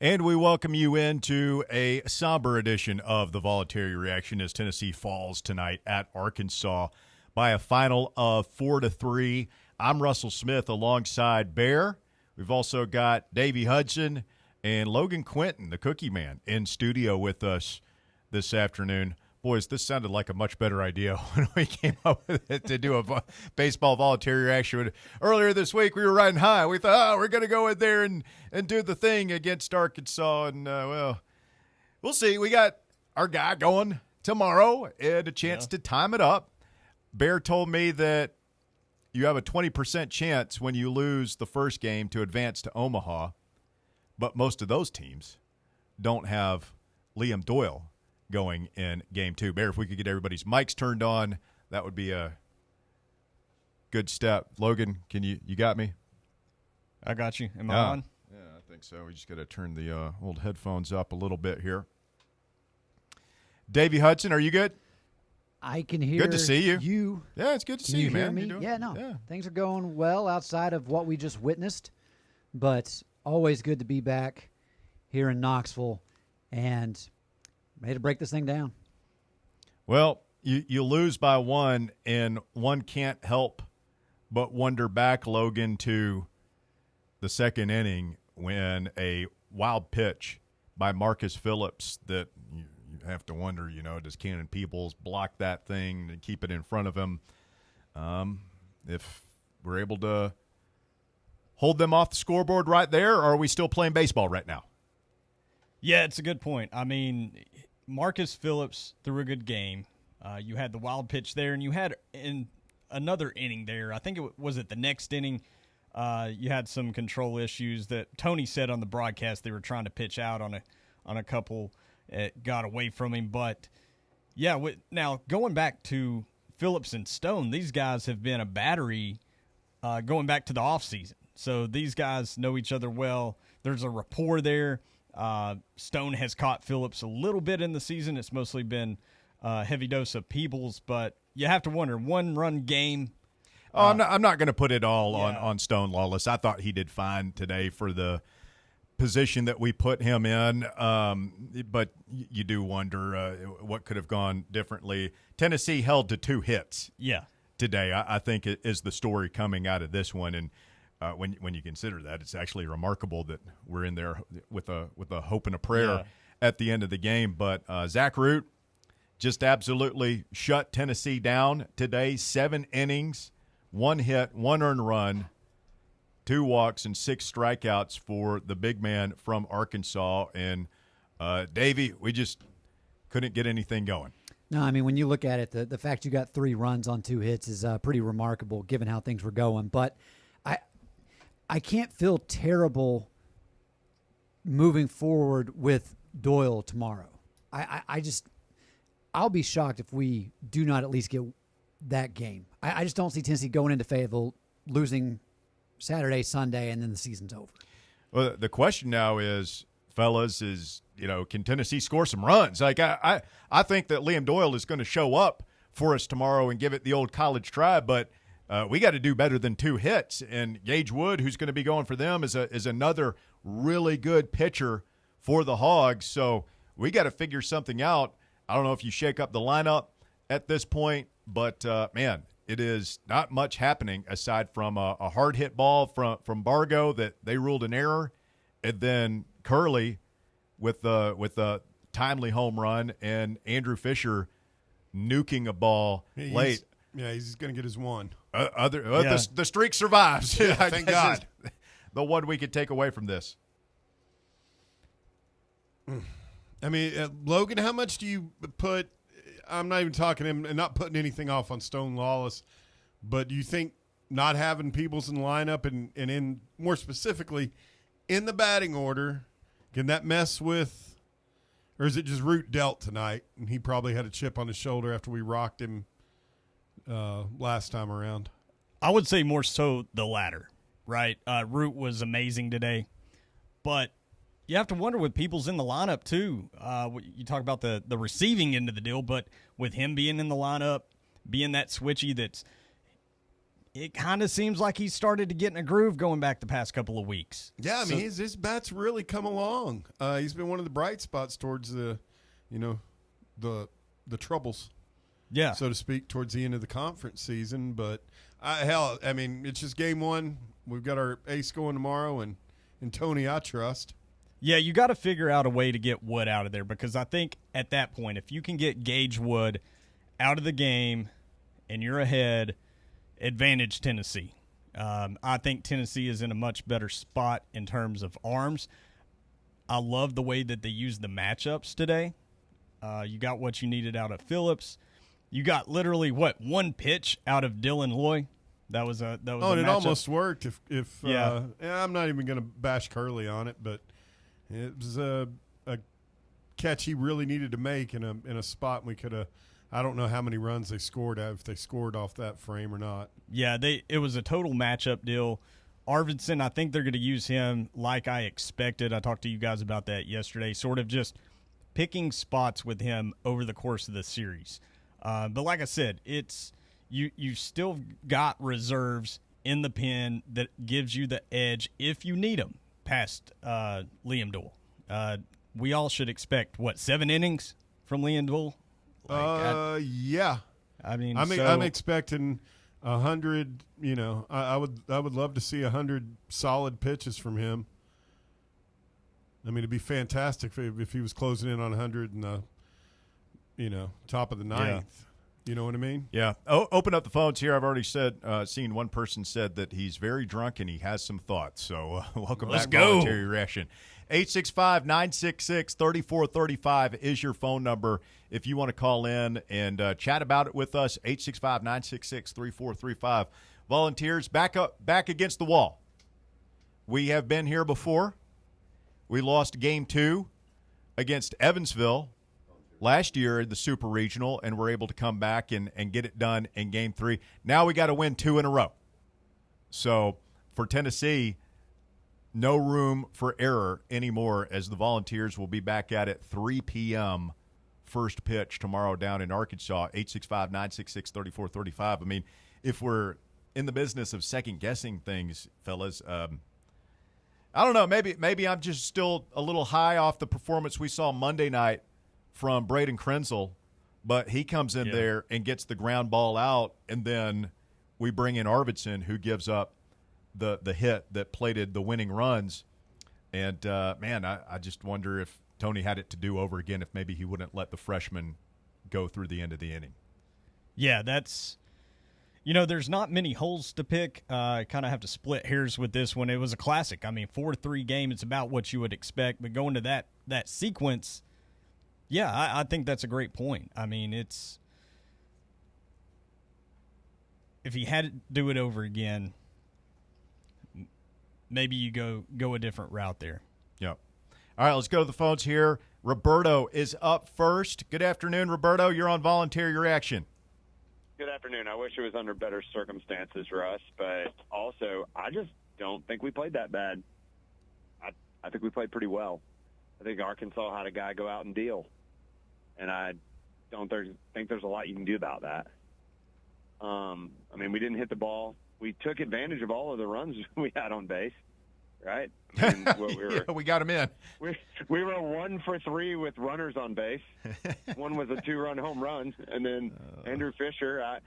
And we welcome you into a somber edition of the Voluntary Reaction as Tennessee falls tonight at Arkansas by a final of 4-3. I'm Russell Smith alongside Bear. We've also got Davey Hudson and Logan Quinton, the Cookie Man, in studio with us this afternoon. Boys, this sounded like a much better idea when we came up with it to do a baseball voluntary reaction. Earlier this week, we were riding high. We thought, we're going to go in there and do the thing against Arkansas. And, well, we'll see. We got our guy going tomorrow and a chance to time it up. Bear told me that you have a 20% chance when you lose the first game to advance to Omaha, but most of those teams don't have Liam Doyle going in game 2. Bear, if we could get everybody's mics turned on, that would be a good step. Logan, you got me? I got you. Am I on? Yeah, I think so. We just got to turn the old headphones up a little bit here. Davey Hudson, are you good? I can hear. Good to see you. Yeah, it's good to see you, man. Me? Things are going well outside of what we just witnessed, but always good to be back here in Knoxville and ready to break this thing down. Well, you lose by one, and one can't help but wonder back, Logan, to the second inning when a wild pitch by Marcus Phillips that you have to wonder, does Cannon Peebles block that thing and keep it in front of him? If we're able to hold them off the scoreboard right there, or are we still playing baseball right now? Yeah, it's a good point. I mean, Marcus Phillips threw a good game. You had the wild pitch there, and you had in another inning there. I think it was the next inning. You had some control issues that Tony said on the broadcast. They were trying to pitch out on a couple. It got away from him. But, yeah, now going back to Phillips and Stone, these guys have been a battery going back to the offseason. So these guys know each other well. There's a rapport there. Stone has caught Phillips a little bit in the season. It's mostly been a heavy dose of Peebles, but you have to wonder, one-run game. I'm not going to put it all on Stone Lawless. I thought he did fine today for the position that we put him in, but you do wonder what could have gone differently. Tennessee held to 2 hits today, I think is the story coming out of this one, and when you consider that, it's actually remarkable that we're in there with a hope and a prayer at the end of the game. But Zach Root just absolutely shut Tennessee down today. 7 innings, 1 hit, 1 earned run, 2 walks, and 6 strikeouts for the big man from Arkansas. And Davey, we just couldn't get anything going. No, I mean, when you look at it, the fact you got 3 runs on 2 hits is pretty remarkable given how things were going. But I can't feel terrible moving forward with Doyle tomorrow. I'll be shocked if we do not at least get that game. I just don't see Tennessee going into Fayetteville, losing Saturday, Sunday, and then the season's over. Well, the question now is, fellas, can Tennessee score some runs? Like I think that Liam Doyle is going to show up for us tomorrow and give it the old college try, but we got to do better than 2 hits. And Gage Wood, who's going to be going for them, is another really good pitcher for the Hogs. So we got to figure something out. I don't know if you shake up the lineup at this point, but, man, it is not much happening aside from a hard hit ball from Bargo that they ruled an error, and then Curley with a timely home run, and Andrew Fisher nuking a ball late. Yeah, he's going to get his one. The streak survives. Yeah, thank God. The one we could take away from this. I mean, Logan, how much do you put – I'm not even talking him and not putting anything off on Stone Lawless, but do you think not having Peebles in the lineup and in more specifically in the batting order, can that mess with – or is it just Root dealt tonight and he probably had a chip on his shoulder after we rocked him last time around? I would say more so the latter, right? Root was amazing today, but you have to wonder with Peebles in the lineup too. You talk about the receiving end of the deal, but with him being in the lineup, being that switchy, that's it kind of seems like he started to get in a groove going back the past couple of weeks. Yeah, I mean, his bat's really come along. He's been one of the bright spots towards the troubles, so to speak, towards the end of the conference season. But I mean, it's just game one. We've got our ace going tomorrow, and Tony, I trust. Yeah, you got to figure out a way to get Wood out of there, because I think at that point, if you can get Gage Wood out of the game and you're ahead, advantage Tennessee. I think Tennessee is in a much better spot in terms of arms. I love the way that they use the matchups today. You got what you needed out of Phillips. You got literally one pitch out of Dylan Loy. That was a and it matchup. Almost worked. If Yeah. I'm not even going to bash Curley on it, but it was a catch he really needed to make in a spot we could have. I don't know how many runs they scored if they scored off that frame or not. Yeah, it was a total matchup deal. Arvidsson, I think they're going to use him like I expected. I talked to you guys about that yesterday, sort of just picking spots with him over the course of the series. But like I said, it's you still got reserves in the pen that gives you the edge if you need them past Liam Doyle. We all should expect, 7 innings from Liam Doyle? Yeah. I mean, I'm expecting 100. I would love to see 100 solid pitches from him. I mean, it'd be fantastic if he was closing in on 100 in the, top of the ninth. You know what I mean? Yeah. Open up the phones here. I've already seen one person said that he's very drunk and he has some thoughts. So welcome Let's back. go. Voluntary Reaction. 865-966-3435 is your phone number if you want to call in and chat about it with us. 865-966-3435. Volunteers, back against the wall. We have been here before. We lost game 2 against Evansville last year in the Super Regional, and we're able to come back and get it done in game 3. Now we got to win 2 in a row. So for Tennessee, no room for error anymore, as the Volunteers will be back at it 3 p.m. first pitch tomorrow down in Arkansas. 865-966-3435. I mean, if we're in the business of second-guessing things, fellas, I don't know. Maybe I'm just still a little high off the performance we saw Monday night from Braden Krenzel, but he comes in there and gets the ground ball out, and then we bring in Arvidsson, who gives up the hit that plated the winning runs. And, man, I just wonder if Tony had it to do over again, if maybe he wouldn't let the freshman go through the end of the inning. Yeah, that's – there's not many holes to pick. I kind of have to split hairs with this one. It was a classic. I mean, 4-3 game, it's about what you would expect. But going to that sequence – yeah, I think that's a great point. I mean, if he had to do it over again, maybe you go a different route there. Yep. All right, let's go to the phones here. Roberto is up first. Good afternoon, Roberto. You're on Voluntary Reaction. Good afternoon. I wish it was under better circumstances for us, but also I just don't think we played that bad. I think we played pretty well. I think Arkansas had a guy go out and deal, and I don't think there's a lot you can do about that. I mean, we didn't hit the ball. We took advantage of all of the runs we had on base, right? I mean, we got him in. We were 1 for 3 with runners on base. One was a 2-run home run, and then Andrew Fisher. I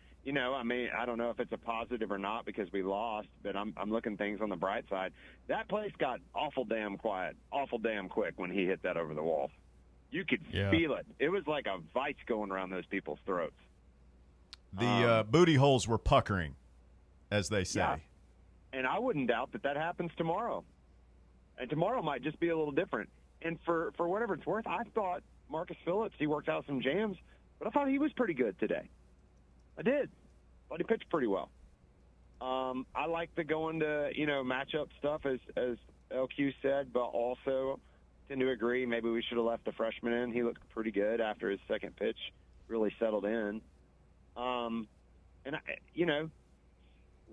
don't know if it's a positive or not because we lost, but I'm looking things on the bright side. That place got awful damn quiet, awful damn quick when he hit that over the wall. You could feel it. It was like a vice going around those people's throats. The booty holes were puckering, as they say. Yeah. And I wouldn't doubt that happens tomorrow. And tomorrow might just be a little different. And for whatever it's worth, I thought Marcus Phillips, he worked out some jams, but I thought he was pretty good today. I did. Thought he pitched pretty well. I like the going to, matchup stuff, as LQ said, but also tend to agree maybe we should have left the freshman in. He looked pretty good after his second pitch really settled in.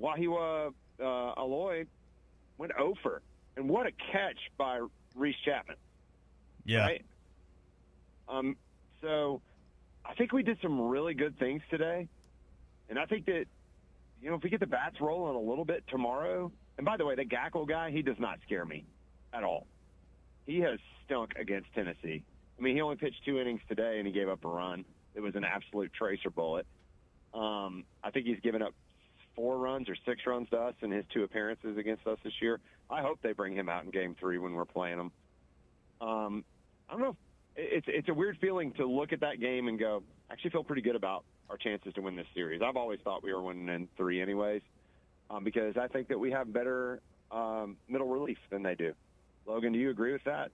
Wahiwa Aloy went over. And what a catch by Reese Chapman. Yeah. Right? So I think we did some really good things today. And I think that, if we get the bats rolling a little bit tomorrow, and by the way, the Gackle guy, he does not scare me at all. He has stunk against Tennessee. I mean, he only pitched 2 innings today, and he gave up a run. It was an absolute tracer bullet. I think he's given up 4 runs or 6 runs to us in his 2 appearances against us this year. I hope they bring him out in Game 3 when we're playing them. I don't know. It's a weird feeling to look at that game and go, I actually feel pretty good about our chances to win this series. I've always thought we were winning in 3 anyways, because I think that we have better middle relief than they do. Logan, do you agree with that?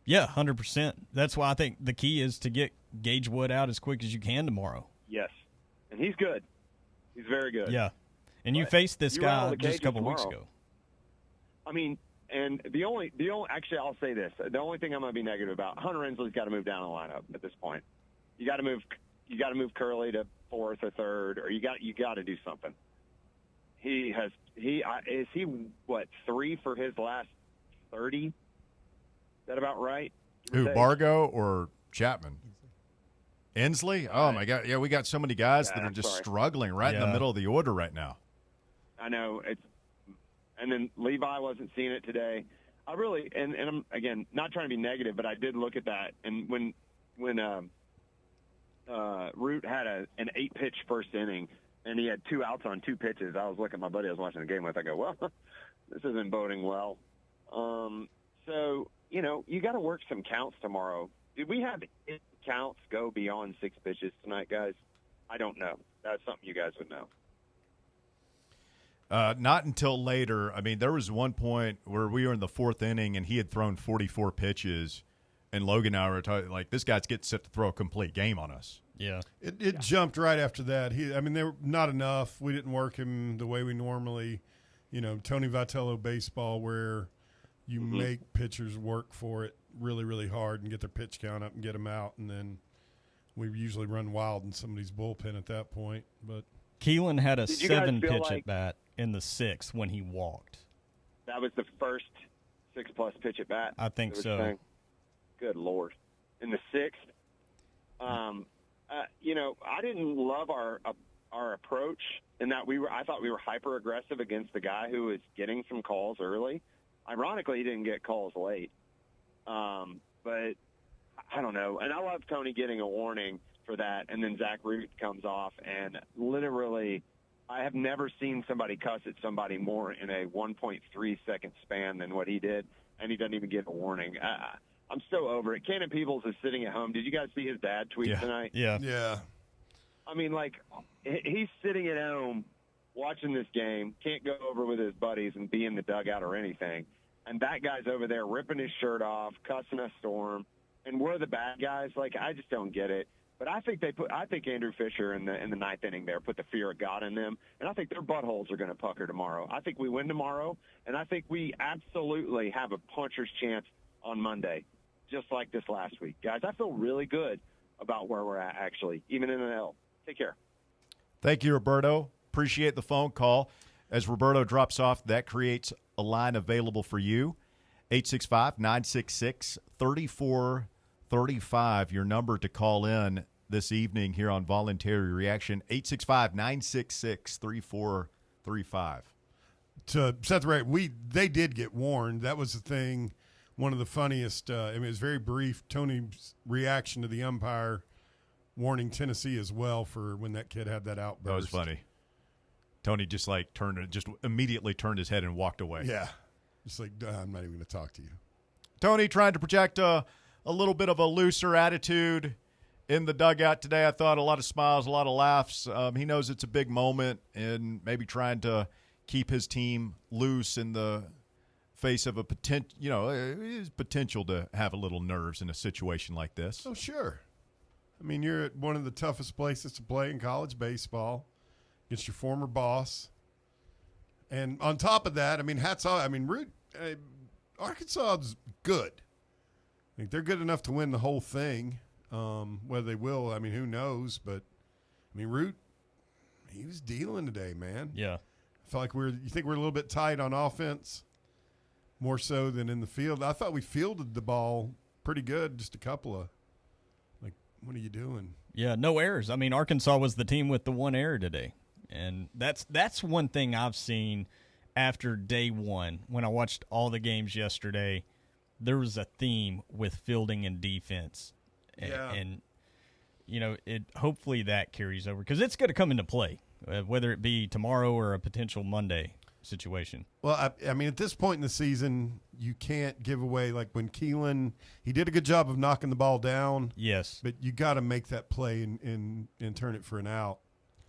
Yeah, 100%. That's why I think the key is to get Gage Wood out as quick as you can tomorrow. Yes, and he's good. He's very good. Yeah, and you faced this guy just a couple weeks ago. I mean, and the only actually, I'll say this: the only thing I'm going to be negative about, Hunter Ensley's got to move down the lineup at this point. You got to move Curley to 4th or 3rd, or you got to do something. Is he what 3 for his last 30? Is that about right? Who, Bargo or Chapman? Inslee? Oh, my God. Yeah, we got so many guys that are just struggling right in the middle of the order right now. I know. And then Levi wasn't seeing it today. I really – and I'm, again, not trying to be negative, but I did look at that. And when Root had an 8-pitch first inning and he had 2 outs on 2 pitches, I was looking at my buddy I was watching the game with. I go, well, this isn't boding well. So, you got to work some counts tomorrow. Did we have counts go beyond 6 pitches tonight, guys? I don't know. That's something you guys would know. Not until later. I mean, there was one point where we were in the 4th inning and he had thrown 44 pitches, and Logan and I were talking, like, this guy's getting set to throw a complete game on us. Yeah. It jumped right after that. They were not enough. We didn't work him the way we normally, Tony Vitello baseball, where you make pitchers work for it really, really hard and get their pitch count up and get them out. And then we usually run wild in somebody's bullpen at that point. But Keelan had a 7-pitch at bat in the 6th when he walked. That was the first 6+ pitch at bat? I think so. Saying? Good Lord. In the 6th? I didn't love our approach in that I thought we were hyper aggressive against the guy who was getting some calls early. Ironically, he didn't get calls late. But I don't know. And I love Tony getting a warning for that. And then Zach Root comes off, and literally I have never seen somebody cuss at somebody more in a 1.3-second span than what he did. And he doesn't even get a warning. I'm so over it. Cannon Peebles is sitting at home. Did you guys see his dad tweet tonight? Yeah. I mean, he's sitting at home watching this game, can't go over with his buddies and be in the dugout or anything. And that guy's over there ripping his shirt off, cussing a storm, and we're the bad guys. I just don't get it. But I think Andrew Fisher in the 9th inning there put the fear of God in them, and I think their buttholes are going to pucker tomorrow. I think we win tomorrow, and I think we absolutely have a puncher's chance on Monday, just like this last week. Guys, I feel really good about where we're at, actually, even in an L. Take care. Thank you, Roberto. Appreciate the phone call. As Roberto drops off, that creates a line available for you. 865-966-3435, your number to call in this evening here on Voluntary Reaction. 865-966-3435. To set the record, they did get warned. That was the thing. One of the funniest, it was very brief, Tony's reaction to the umpire warning Tennessee as well for when that kid had that outburst. That was funny. Tony just immediately turned his head and walked away. Yeah. Just I'm not even going to talk to you. Tony trying to project a little bit of a looser attitude in the dugout today. I thought a lot of smiles, a lot of laughs. He knows it's a big moment, and maybe trying to keep his team loose in the face of a potential to have a little nerves in a situation like this. Oh, sure. I mean, you're at one of the toughest places to play in college baseball against your former boss. And on top of that, I mean, hats off. I mean, Arkansas is good. I think they're good enough to win the whole thing. Whether they will, I mean, who knows? But, I mean, Root, he was dealing today, man. Yeah. I felt like you think we're a little bit tight on offense, more so than in the field. I thought we fielded the ball pretty good, just a couple of, what are you doing? Yeah, no errors. I mean, Arkansas was the team with the 1 error today. And that's one thing I've seen after day one. When I watched all the games yesterday, there was a theme with fielding and defense. Yeah. And hopefully that carries over because it's going to come into play, whether it be tomorrow or a potential Monday situation. Well, I mean, at this point in the season, you can't give away, like when Keelan, he did a good job of knocking the ball down. Yes. But you got to make that play and turn it for an out.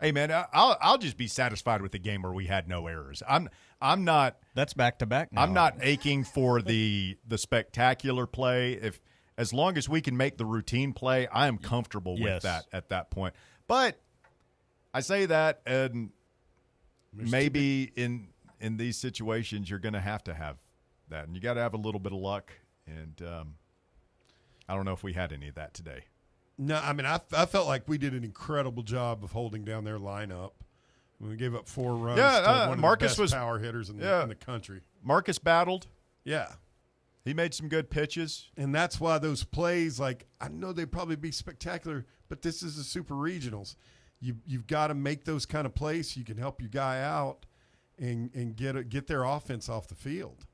Hey, man, I'll just be satisfied with the game where we had no errors. I'm not. That's back-to-back now. I'm not aching for the spectacular play. As long as we can make the routine play, I am comfortable with that at that point. But I say that, and maybe in these situations you're going to have that, and you got to have a little bit of luck. And I don't know if we had any of that today. No, I mean, I felt like we did an incredible job of holding down their lineup. We gave up 4 runs to one Marcus of the best was power hitters in the country. Marcus battled. Yeah. He made some good pitches. And that's why those plays, like, I know they'd probably be spectacular, but this is the Super Regionals. You've got to make those kind of plays so you can help your guy out and get their offense off the field.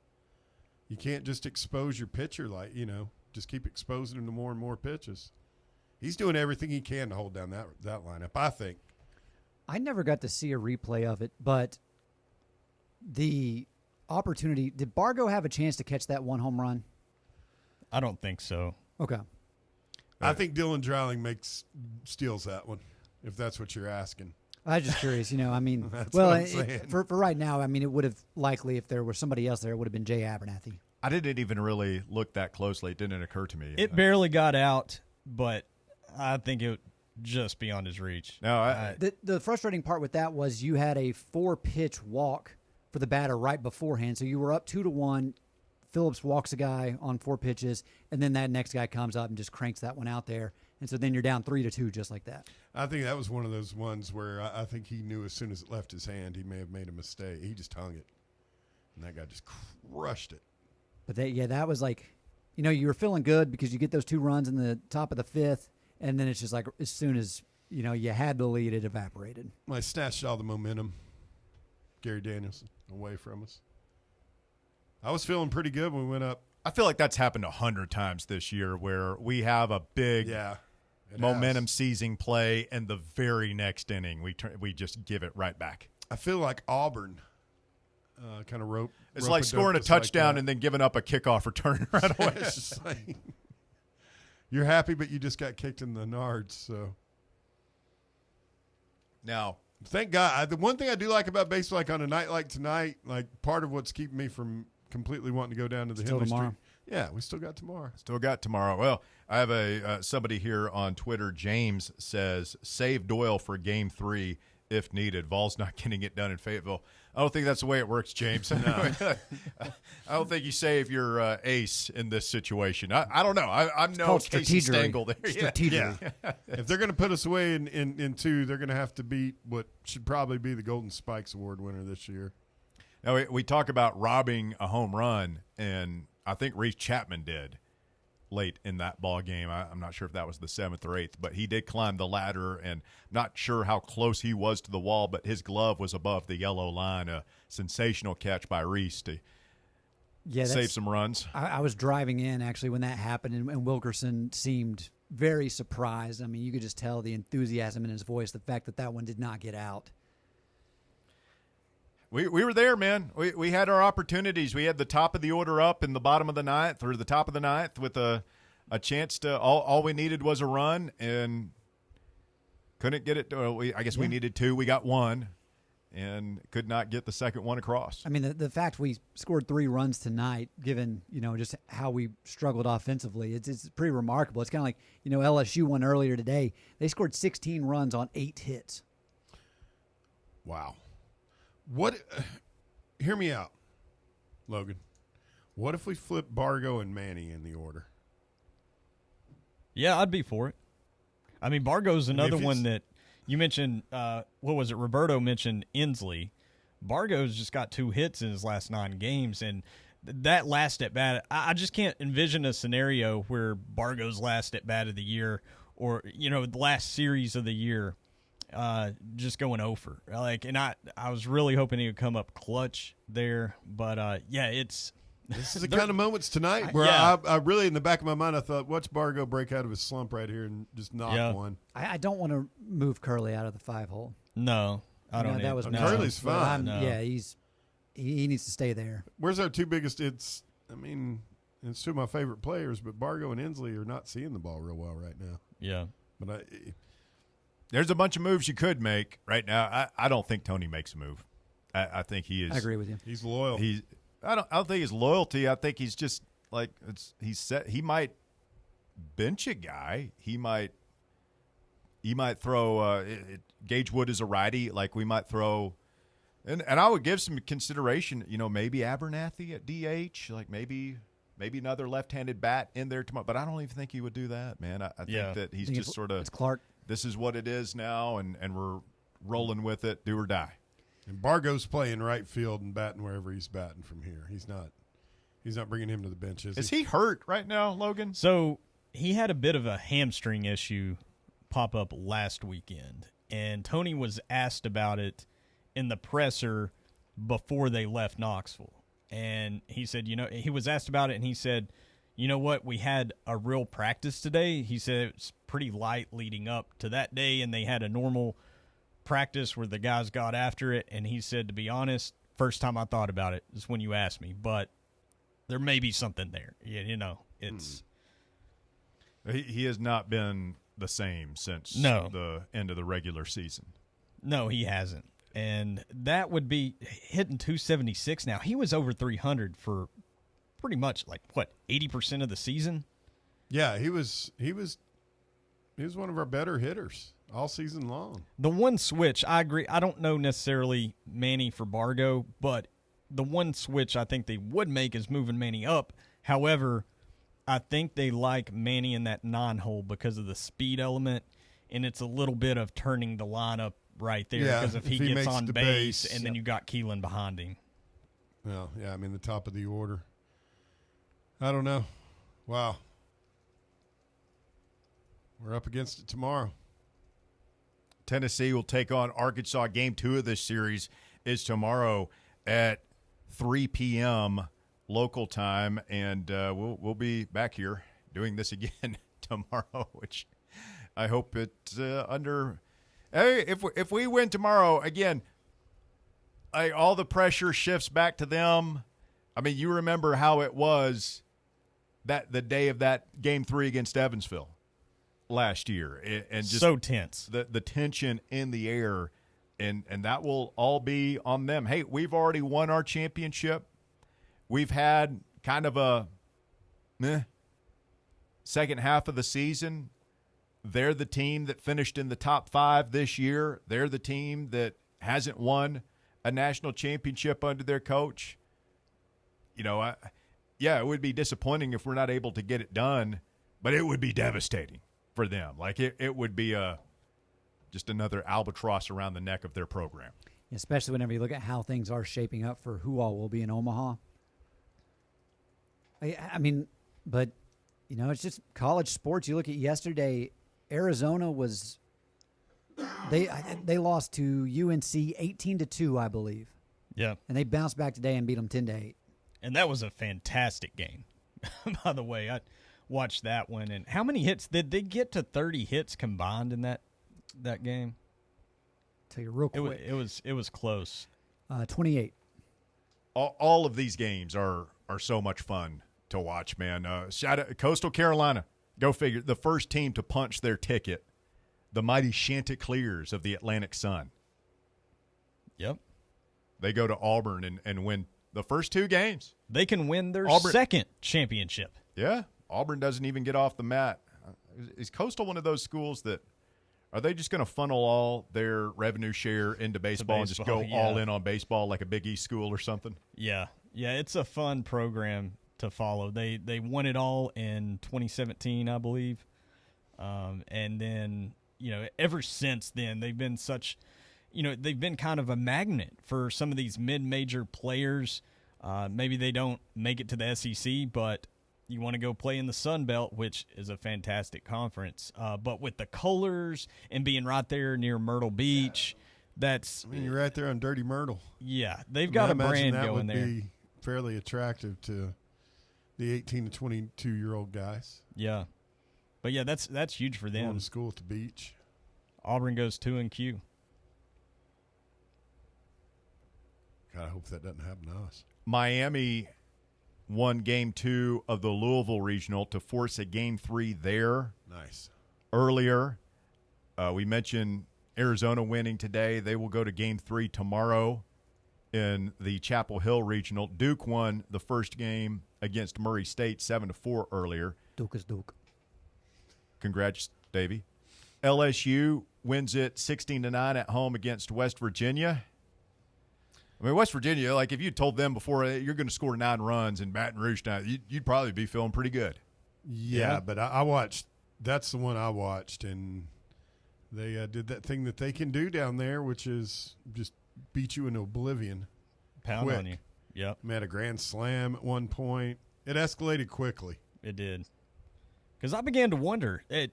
You can't just expose your pitcher just keep exposing him to more and more pitches. He's doing everything he can to hold down that lineup, I think. I never got to see a replay of it, but the opportunity, did Bargo have a chance to catch that 1 home run? I don't think so. Okay. I think Dylan Drouling steals that one, if that's what you're asking. I was just curious, I mean, That's well, what I'm saying. for right now, I mean, it would have likely, if there was somebody else there, it would have been Jay Abernathy. I didn't even really look that closely. It didn't occur to me. It barely got out, but I think it just beyond his reach. No, The frustrating part with that was you had a 4-pitch walk for the batter right beforehand, so you were up 2-1. Phillips walks a guy on 4 pitches, and then that next guy comes up and just cranks that one out there, and so then you're down 3-2 just like that. I think that was one of those ones where I think he knew as soon as it left his hand he may have made a mistake. He just hung it, and that guy just crushed it. But that was like, you were feeling good because you get those 2 runs in the top of the 5th, and then it's just like as soon as you had the lead, it evaporated. I snatched all the momentum. Gary Danielson away from us. I was feeling pretty good when we went up. I feel like that's happened 100 times this year where we have a big momentum seizing play, and the very next inning we just give it right back. I feel like Auburn kind of rope. It's like scoring a touchdown and then giving up a kickoff return right away. It's just like, you're happy, but you just got kicked in the nards. So now, thank God. The one thing I do like about baseball, like on a night like tonight, like part of what's keeping me from completely wanting to go down to the Henley tomorrow. Street. Yeah, we still got tomorrow. Still got tomorrow. Well, I have somebody here on Twitter. James says, save Doyle for Game 3 if needed. Vols not getting it done in Fayetteville. I don't think that's the way it works, James. No. I don't think you save your ace in this situation. I don't know. I'm no Casey Stengel there. Strategery. Yeah. If they're going to put us away in 2, they're going to have to beat what should probably be the Golden Spikes Award winner this year. Now, we talk about robbing a home run, and I think Reese Chapman did late in that ball game. I'm not sure if that was the 7th or 8th, but he did climb the ladder, and I'm not sure how close he was to the wall, but his glove was above the yellow line. A sensational catch by Reese to save some runs. I was driving in, actually, when that happened, and Wilkerson seemed very surprised. I mean, you could just tell the enthusiasm in his voice, the fact that one did not get out. We were there, man. We had our opportunities. We had the top of the order up in the bottom of the 9th or the top of the 9th with a chance to all we needed was a run and couldn't get it. I guess we needed 2. We got 1 and could not get the second one across. I mean, the fact we scored 3 runs tonight, given, just how we struggled offensively, it's pretty remarkable. It's kind of like, LSU won earlier today. They scored 16 runs on 8 hits. Wow. Hear me out, Logan. What if we flip Bargo and Manny in the order? Yeah, I'd be for it. I mean, Bargo's another one that you mentioned. What was it? Roberto mentioned Inslee. Bargo's just got 2 hits in his last 9 games, and that last at bat, I just can't envision a scenario where Bargo's last at bat of the year or, the last series of the year just going over. And I was really hoping he would come up clutch there, but it's. This is the kind of moments tonight where I really, in the back of my mind, I thought, watch Bargo break out of his slump right here and just knock one. I don't want to move Curley out of the 5-hole. No, I don't. That was Curley's fine. No. Yeah, he needs to stay there. Where's our two biggest? It's two of my favorite players, but Bargo and Inslee are not seeing the ball real well right now. Yeah, but there's a bunch of moves you could make right now. I don't think Tony makes a move. I think he is. I agree with you. He's loyal. I don't think his loyalty. I think he's just like he's set. He might bench a guy. He might throw. Gage Wood is a righty. Like we might throw, and I would give some consideration. Maybe Abernathy at DH. Like maybe another left-handed bat in there tomorrow. But I don't even think he would do that, man. I think that he's just sort of. It's Clark. This is what it is now, and we're rolling with it, do or die. And Bargo's playing right field and batting wherever he's batting from here. He's not bringing him to the bench, is he hurt right now, Logan? So he had a bit of a hamstring issue pop up last weekend, and Tony was asked about it in the presser before they left Knoxville. And he said, he was asked about it, and he said, you know what, we had a real practice today. He said it was pretty light leading up to that day, and they had a normal practice where the guys got after it, and he said, to be honest, first time I thought about it is when you asked me, but there may be something there. It's he has not been the same since the end of the regular season. No, he hasn't, and that would be hitting 276 now. He was over 300 for pretty much 80% of the season. Yeah, he was one of our better hitters all season long. The one switch, I agree. I don't know necessarily Manny for Bargo, but the one switch I think they would make is moving Manny up. However, I think they like Manny in that 9-hole because of the speed element, and it's a little bit of turning the lineup right there because if he gets on base and then you got Keelan behind him. Well, yeah, the top of the order. I don't know. Wow. We're up against it tomorrow. Tennessee will take on Arkansas. Game 2 of this series is tomorrow at 3 p.m. local time, and we'll be back here doing this again tomorrow, which I hope it's under. Hey, if we win tomorrow again, all the pressure shifts back to them. You remember how it was that the day of that Game 3 against Evansville last year, and just so tense, the tension in the air, and that will all be on them. Hey, we've already won our championship. We've had kind of a second half of the season. They're the team that finished in the top 5 this year. They're the team that hasn't won a national championship under their coach. It would be disappointing if we're not able to get it done, but it would be devastating for them. It would be just another albatross around the neck of their program. Especially whenever you look at how things are shaping up for who all will be in Omaha. But it's just college sports. You look at yesterday, Arizona was they lost to UNC 18-2, I believe. Yeah, and they bounced back today and beat them 10-8. And that was a fantastic game. By the way, I watched that one. And how many hits did they get to? 30 hits combined in that game. Tell you real quick, it was close. 28. All of these games are so much fun to watch, man. Shout out Coastal Carolina. Go figure. The first team to punch their ticket, the mighty Chanticleers of the Atlantic Sun. Yep. They go to Auburn and win the first 2 games. They can win their second championship. Yeah. Auburn doesn't even get off the mat. Is Coastal one of those schools that are they just going to funnel all their revenue share into baseball and just go all in on baseball like a Big East school or something? Yeah. Yeah, it's a fun program to follow. They won it all in 2017, I believe. And then, ever since then, they've been they've been kind of a magnet for some of these mid-major players. Maybe they don't make it to the SEC, but You want to go play in the Sun Belt, which is a fantastic conference. But with the colors and being right there near Myrtle Beach, that's I mean, you're right there on Dirty Myrtle. yeah, they've got I a imagine brand that going would there. be fairly attractive to the 18 to 22-year-old guys Yeah, but yeah, that's huge for going them. to school at the beach. Auburn goes 2-Q. God, I hope that doesn't happen to us. Miami won Game 2 of the Louisville Regional to force a Game 3 there Nice. earlier. We mentioned Arizona winning today. They will go to Game 3 tomorrow in the Chapel Hill Regional. Duke won the first game against Murray State 7-4 earlier. Duke is Duke. Congrats, Davey. LSU wins it 16-9 at home against West Virginia. I mean, West Virginia, like if you told them before you're going to score 9 runs in Baton Rouge now, you'd probably be feeling pretty good. Yeah, but I watched. That's the one I watched, and they did that thing that they can do down there, which is just beat you into oblivion. Pound Quick. on you. Yep, Made a grand slam at one point. It escalated quickly. it did. Because I began to wonder, it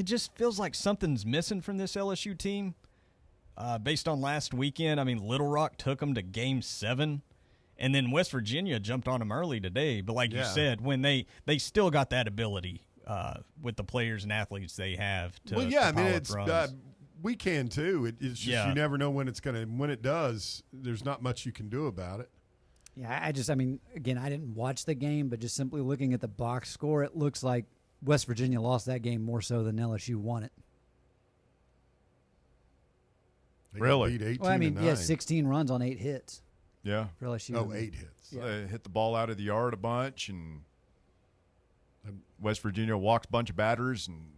just feels like something's missing from this LSU team. Based on last weekend, I mean, Little Rock took them to Game 7, and then West Virginia jumped on them early today. But like you Yeah. said, when they still got that ability with the players and athletes they have to Well, yeah, to I mean, pile up it's runs. we can too. It's just Yeah. you never know when it's going to. When it does, there's not much you can do about it. Yeah, I mean, again, I didn't watch the game, but just simply looking at the box score, it looks like West Virginia lost that game more so than LSU won it. They Really? got beat 18 Well, I mean, to yeah, 9. 16 runs on 8 hits Yeah. for LSU. Oh, 8 hits. So they hit the ball out of the yard a bunch, and West Virginia walked a bunch of batters. And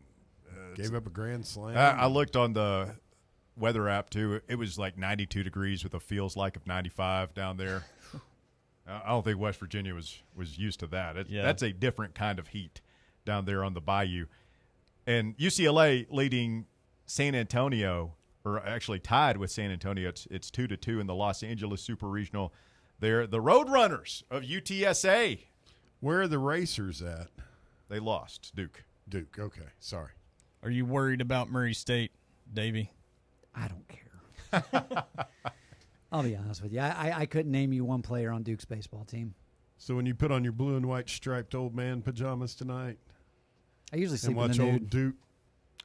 Gave up a grand slam. I looked on the weather app, too. It was like 92 degrees with a feels like of 95 down there. I don't think West Virginia was used to that. Yeah. That's a different kind of heat down there on the bayou. And UCLA leading San Antonio, or actually tied with San Antonio. It's 2-2 in the Los Angeles Super Regional. They're the Roadrunners of UTSA. Where are the racers at? They lost, Duke. Duke. Okay, sorry. Are you worried about Murray State, Davey? I don't care. I'll be honest with you. I couldn't name you one player on Duke's baseball team. So when you put on your blue and white striped old man pajamas tonight I usually and sleep in watch the old nude. Duke,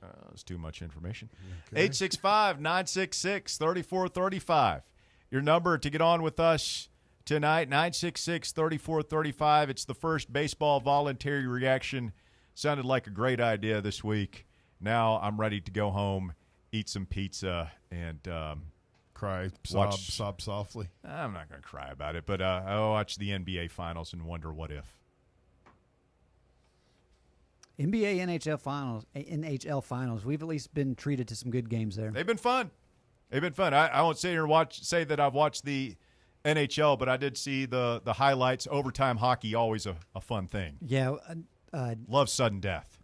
That's too much information. Okay. 865-966-3435. Your number to get on with us tonight, 966-3435. It's the first baseball voluntary reaction. Sounded like a great idea this week. Now I'm ready to go home, eat some pizza, and cry, Watch- sob softly. I'm not going to cry about it, but I'll watch the NBA Finals and wonder what if. NBA, NHL finals. We've at least been treated to some good games there. They've been fun. I won't sit here and say that I've watched the NHL, but I did see the highlights. Overtime hockey, always a fun thing. Yeah, Love sudden death.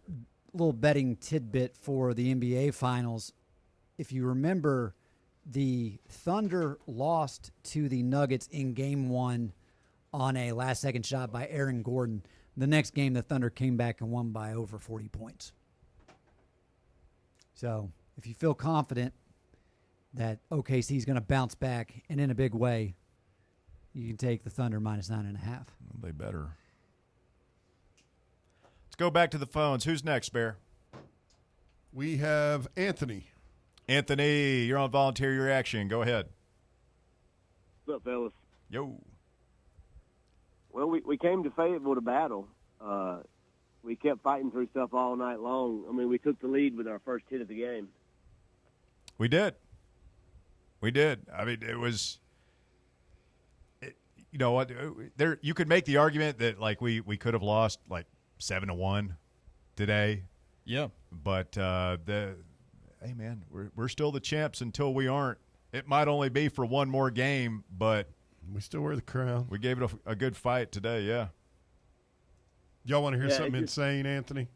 little betting tidbit for the NBA finals. If you remember, the Thunder lost to the Nuggets in Game 1 on a last-second shot by Aaron Gordon. The next game, the Thunder came back and won by over 40 points. So if you feel confident that OKC is going to bounce back and in a big way, you can take the Thunder minus 9.5. They better. Let's go back to the phones. Who's next, Bear? We have Anthony. Anthony, you're on voluntary reaction. Go ahead. What's up, fellas? Yo. Well, we came to Fayetteville to battle. We kept fighting through stuff all night long. I mean, we took the lead with our first hit of the game. We did. I mean, it was you know what? There, you could make the argument that like we could have lost like 7-1 today, Yeah. but hey man, we're still the champs until we aren't. It might only be for one more game, but We still wear the crown. we gave it a good fight today. Yeah. Y'all want to hear Yeah, something it just- insane, Anthony?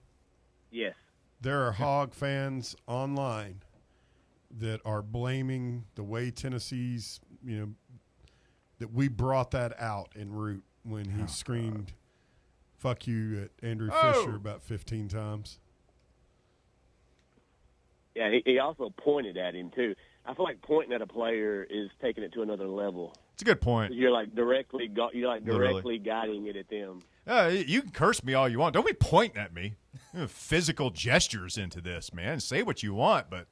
Yes. There are Hog fans online that are blaming the way Tennessee's, that we brought that out en route when he screamed fuck you at Andrew Oh. Fisher about 15 times. Yeah, he also pointed at him too. I feel like pointing at a player is taking it to another level. It's a good point. You're like directly Literally. guiding it at them. You can curse me all you want. Don't be pointing at me. Physical gestures into this, man. Say what you want, but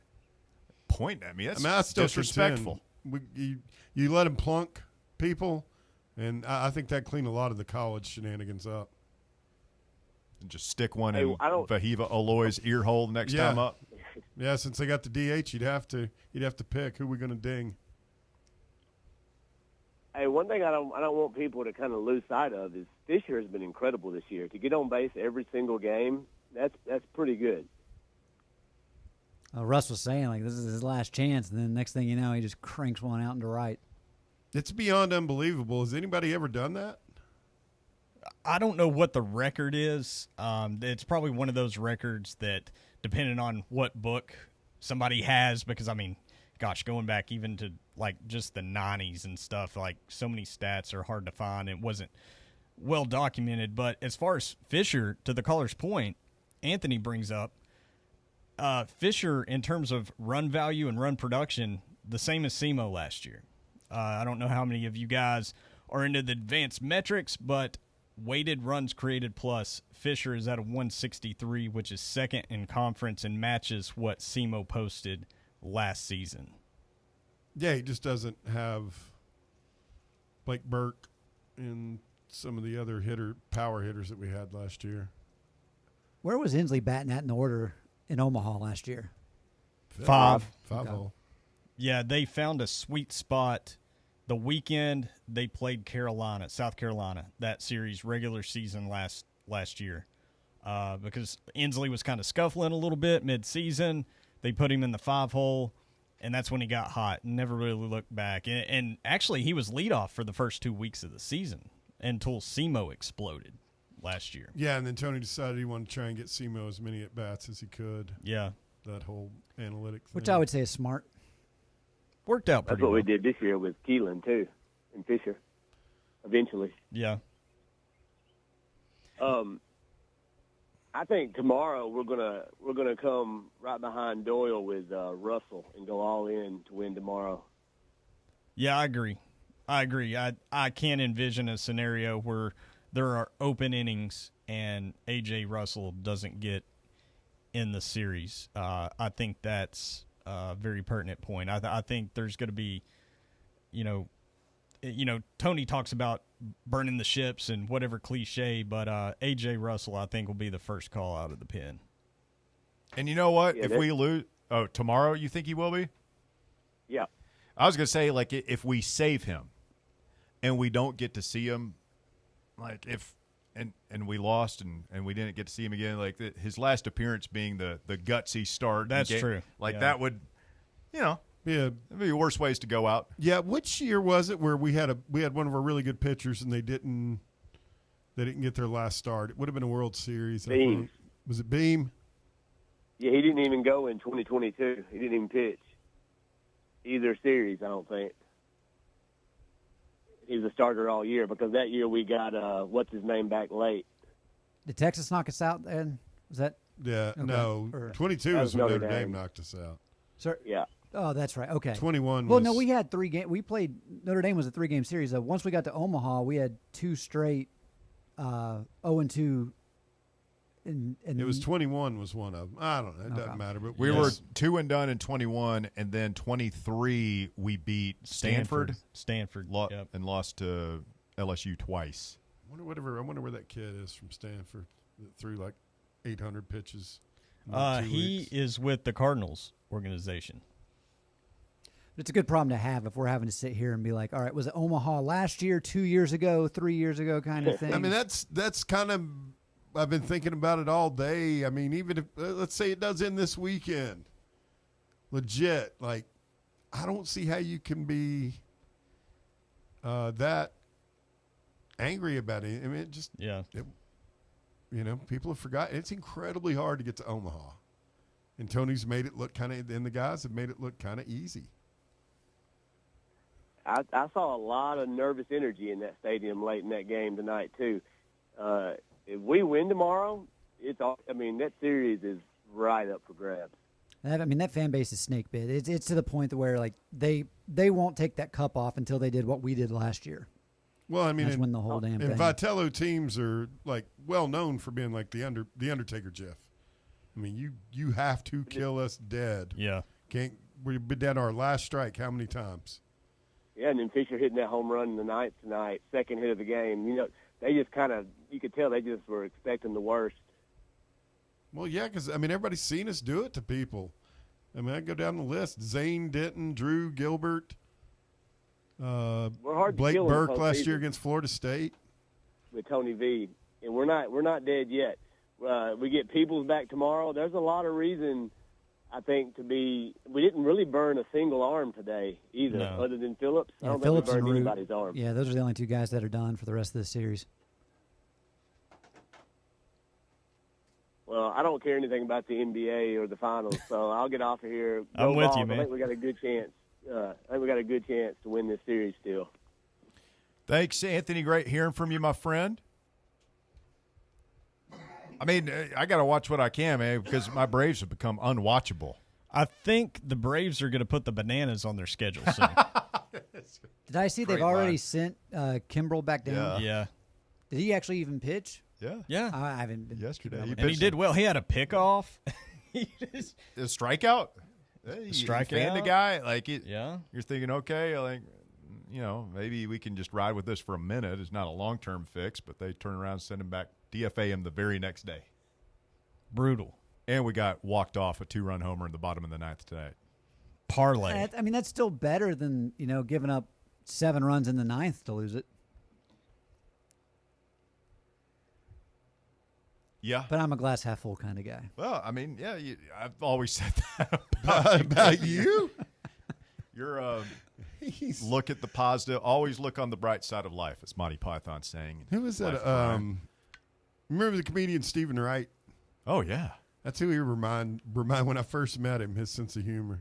pointing at me, that's I still disrespectful. You let him plunk people, and I think that cleaned a lot of the college shenanigans up. And just stick one Hey, in Vahiva Aloy's ear hole the next time up. Yeah, since they got the DH, you'd have to pick who we're going to ding. Hey, one thing I don't want people to kind of lose sight of is Fisher has been incredible this year. To get on base every single game, that's pretty good. Russ was saying, like, this is his last chance, and then next thing you know, he just cranks one out into right. It's beyond unbelievable. Has anybody ever done that? I don't know what the record is. It's probably one of those records that, depending on what book somebody has, because, I mean, gosh, going back even to, like, just the 90s and stuff, like, so many stats are hard to find. It wasn't well documented. But as far as Fisher, to the caller's point, Anthony brings up, Fisher, in terms of run value and run production, the same as Semo last year. I don't know how many of you guys are into the advanced metrics, but weighted runs created plus, Fisher is at a 163, which is second in conference and matches what Semo posted last season. Yeah, he just doesn't have Blake Burke and some of the other power hitters that we had last year. Where was Inslee batting at in the order in Omaha last year? Five. Five hole. Yeah, they found a sweet spot the weekend they played South Carolina, that series regular season last year, because Inslee was kind of scuffling a little bit mid-season. They put him in the 5-hole, and that's when he got hot. Never really looked back. And actually, he was leadoff for the first 2 weeks of the season until Semo exploded last year. Yeah, and then Tony decided he wanted to try and get Semo as many at-bats as he could. Yeah. That whole analytic thing. Which I would say is smart. Worked out That's pretty what well. we did this year with Keelan too, and Fisher. Eventually, Yeah. I think tomorrow we're gonna come right behind Doyle with Russell and go all in to win tomorrow. Yeah, I agree. I can't envision a scenario where there are open innings and A.J. Russell doesn't get in the series. I think that's a very pertinent point. I think there's going to be, Tony talks about burning the ships and whatever cliche, but A.J. Russell, I think, will be the first call out of the pen. And you know what? Yeah, if we lose tomorrow, you think he will be? Yeah. I was going to say, like, if we save him and we don't get to see him, like, and we lost and we didn't get to see him again, like, his last appearance being the gutsy start. That's true. Like, Yeah. that would, Yeah. that'd be worse ways to go out. Yeah, which year was it where we had one of our really good pitchers and they didn't get their last start? It would have been a World Series. I Beam. think. Was it Beam? Yeah, he didn't even go in 2022. He didn't even pitch either series, I don't think. He was a starter all year because that year we got what's his name back late. Did Texas knock us out then? Was that? Yeah, Okay. no. Or- 22 That was was when Notre Notre Dame Dame. knocked us out. Sir? Yeah. Oh, that's right. Okay. 21 Well, was no, we had 3 games. We played Notre Dame was a 3-game series. Once we got to Omaha, we had 2 straight 0-2. And it was 21 was one of them. I don't know. It doesn't Okay. matter. But We yes. were 2-done in 21, and then 23 we beat Stanford. Stanford. Yep. And lost to LSU twice. I wonder where that kid is from Stanford that threw like 800 pitches. in like 2 He weeks. is with the Cardinals organization. It's a good problem to have if we're having to sit here and be like, all right, was it Omaha last year, 2 years ago, 3 years ago kind of thing? I mean, that's kind of. I've been thinking about it all day. I mean, even if let's say it does end this weekend, legit, like I don't see how you can be that angry about it. I mean, it just Yeah. people have forgotten. It's incredibly hard to get to Omaha, and Tony's made it look kind of, and the guys have made it look kind of easy. I saw a lot of nervous energy in that stadium late in that game tonight too. if we win tomorrow, that series is right up for grabs. That fan base is snake bit. It's to the point where like they won't take that cup off until they did what we did last year. Well, I mean, That's when the whole damn and thing. Vitello teams are like well known for being like the Undertaker, Jeff. I mean, you have to kill us dead. Yeah. We've been down to our last strike how many times? Yeah, and then Fisher hitting that home run in the ninth tonight, second hit of the game. You know, they just you could tell they just were expecting the worst. Well, yeah, because, I mean, everybody's seen us do it to people. I mean, I go down the list. Zane Denton, Drew Gilbert, We're hard to Blake kill in the Burke last year postseason against Florida State. with Tony V, and we're not dead yet. We get Peoples back tomorrow. There's a lot of reason, I think, we didn't really burn a single arm today either, No. other than Phillips. I Yeah, don't Phillips think we and burned Root. anybody's arm. Yeah, those are the only two guys that are done for the rest of the series. Well, I don't care anything about the NBA or the finals, so I'll get off of here. I'm Go with Vols. you, man. I think we got a good chance. To win this series still. Thanks, Anthony. Great hearing from you, my friend. I mean, I got to watch what I can, man, because my Braves have become unwatchable. I think the Braves are going to put the Bananas on their schedule soon. Did I see Great they've already line. sent Kimbrel back down? Yeah. Did he actually even pitch? Yeah. Yeah. I haven't been. Yesterday. keeping up And he with did well. He had a pickoff. He just- A strikeout? Hey, you strikeout? fan the guy? Like, yeah. you're thinking, okay, like, maybe we can just ride with this for a minute. It's not a long-term fix, but they turn around and send him back, DFA him the very next day. Brutal. And we got walked off a 2-run homer in the bottom of the ninth today. Parlay. I mean, that's still better than giving up 7 runs in the ninth to lose it. Yeah. But I'm a glass half full kind of guy. Well, I mean, yeah, I've always said that About you? You're He's- look at the positive. Always look on the bright side of life. It's Monty Python saying. Who was that? Life of Brian. Remember the comedian Stephen Wright? Oh, yeah. That's who he remind when I first met him. His sense of humor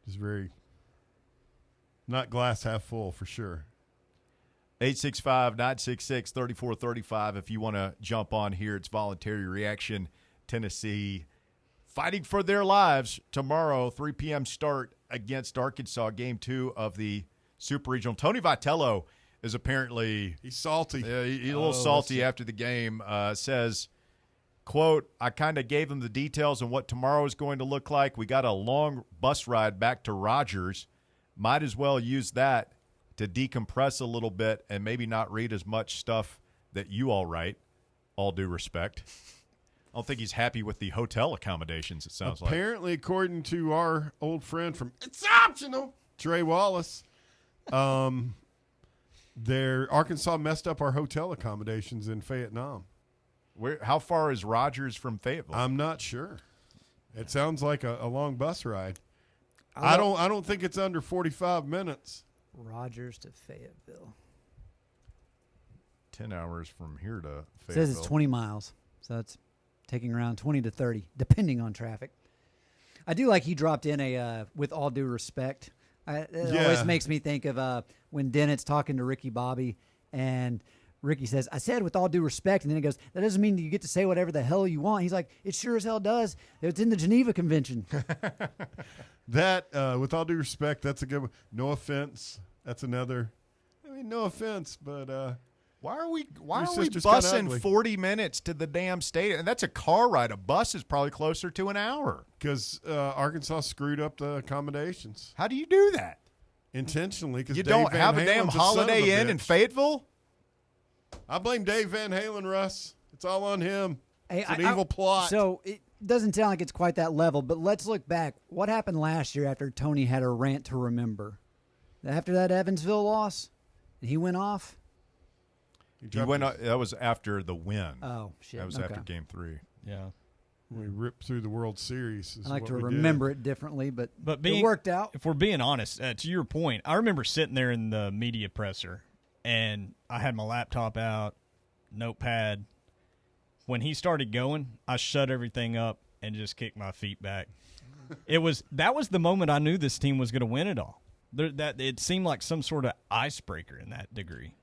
is very not glass half full for sure. 865-966-3435 if you want to jump on here. It's Voluntary Reaction. Tennessee fighting for their lives tomorrow, 3 p.m. start against Arkansas, Game 2 of the Super Regional. Tony Vitello is apparently He's salty. he's a little salty after the game. Says, quote, I kind of gave him the details on what tomorrow is going to look like. We got a long bus ride back to Rogers. Might as well use that to decompress a little bit and maybe not read as much stuff that you all write, all due respect. I don't think he's happy with the hotel accommodations, it sounds like. Apparently, according to our old friend from It's Optional, Trey Wallace, Arkansas messed up our hotel accommodations in Vietnam. How far is Rogers from Fayetteville? I'm not sure. It sounds like a long bus ride. I don't think it's under 45 minutes. Rogers to Fayetteville. 10 hours from here to Fayetteville. It says it's 20 miles, so it's taking around 20 to 30, depending on traffic. I do like he dropped in a with all due respect. It always makes me think of when Dennett's talking to Ricky Bobby, and Ricky says, I said with all due respect, and then he goes, that doesn't mean you get to say whatever the hell you want. He's like, it sure as hell does. It's in the Geneva Convention. That, with all due respect, that's a good one. No offense. That's another. I mean, no offense, but Why are we Your sister's kinda busing ugly. 40 minutes to the damn stadium? And that's a car ride. A bus is probably closer to an hour. because Arkansas screwed up the accommodations How do you do that? intentionally. Because You don't have a damn Holiday Inn in Fayetteville? I blame Dave Van Halen, Russ. It's all on him. Hey, It's an evil plot. So it doesn't sound like it's quite that level, but let's look back. What happened last year after Tony had a rant to remember? After that Evansville loss, and he went off? He went. That was after the win. Oh, shit. That was Okay. after Game 3. Yeah. We ripped through the World Series. is I like what to we remember did. it differently, but But it worked out. If we're being honest, to your point, I remember sitting there in the media presser, and I had my laptop out, notepad. When he started going, I shut everything up and just kicked my feet back. That was the moment I knew this team was going to win it all. That it seemed like some sort of icebreaker in that degree.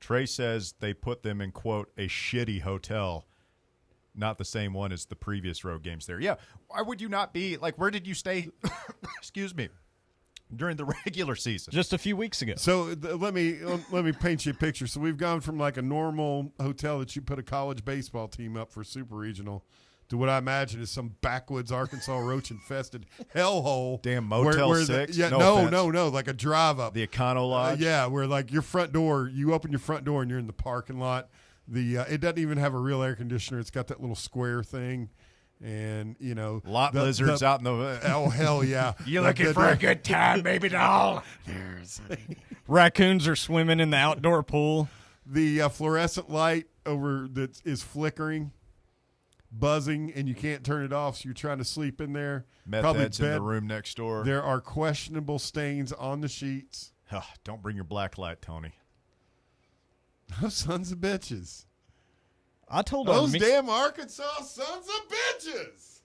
Trey says they put them in, quote, a shitty hotel. Not the same one as the previous road games there. Yeah. Why would you not be, like, where did you stay, excuse me, during the regular season? Just a few weeks ago. So let me paint you a picture. So we've gone from like a normal hotel that you put a college baseball team up for super regional to what I imagine is some backwoods Arkansas roach-infested hellhole. Damn Motel 6? No, like a drive-up. The Econo Lodge? Yeah, where like your front door, you open your front door and you're in the parking lot. It doesn't even have a real air conditioner. It's got that little square thing. And, you know. Lizards out in the. Oh, hell yeah. You looking for a good time, baby doll? Raccoons are swimming in the outdoor pool. The fluorescent light over that is flickering, buzzing, and you can't turn it off, so you're trying to sleep in there. Meth heads in the room next door. There are questionable stains on the sheets. Don't bring your black light, Tony. Those sons of bitches. I told those damn Arkansas sons of bitches.